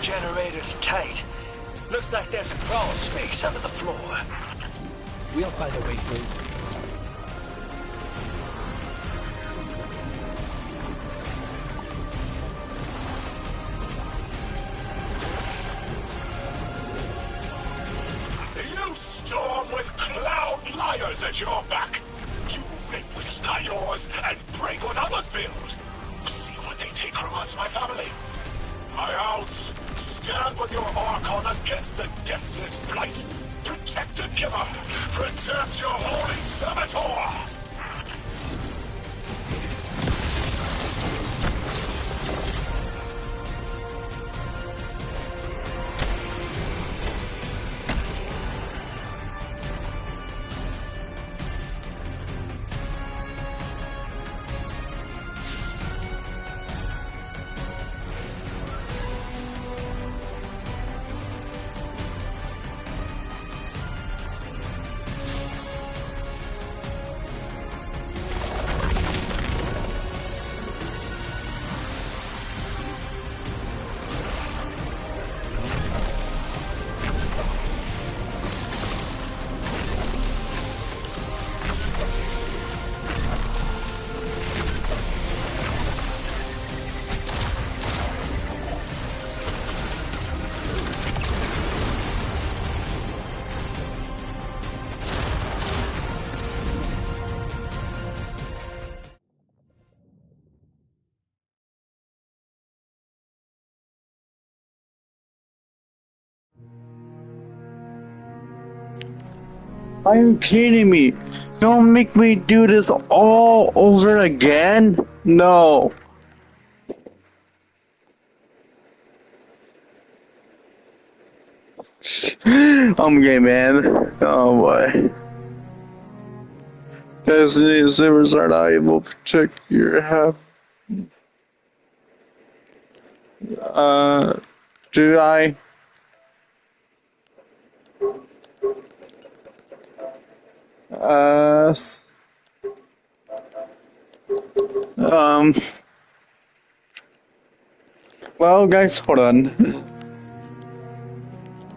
Generator's tight. Looks like there's a crawl space under the floor. We'll find a way through. You storm with cloud liars at your back. You make what is not yours and break what others build. See what they take from us, my family. My house, stand with your Archon against the deathless blight. Protect the giver. Protect your holy servitor. Are you kidding me? Don't make me do this all over again? No. I'm gay, man. Oh boy. Destiny Simmers are not able to protect your half. Do I? Well, guys, hold on.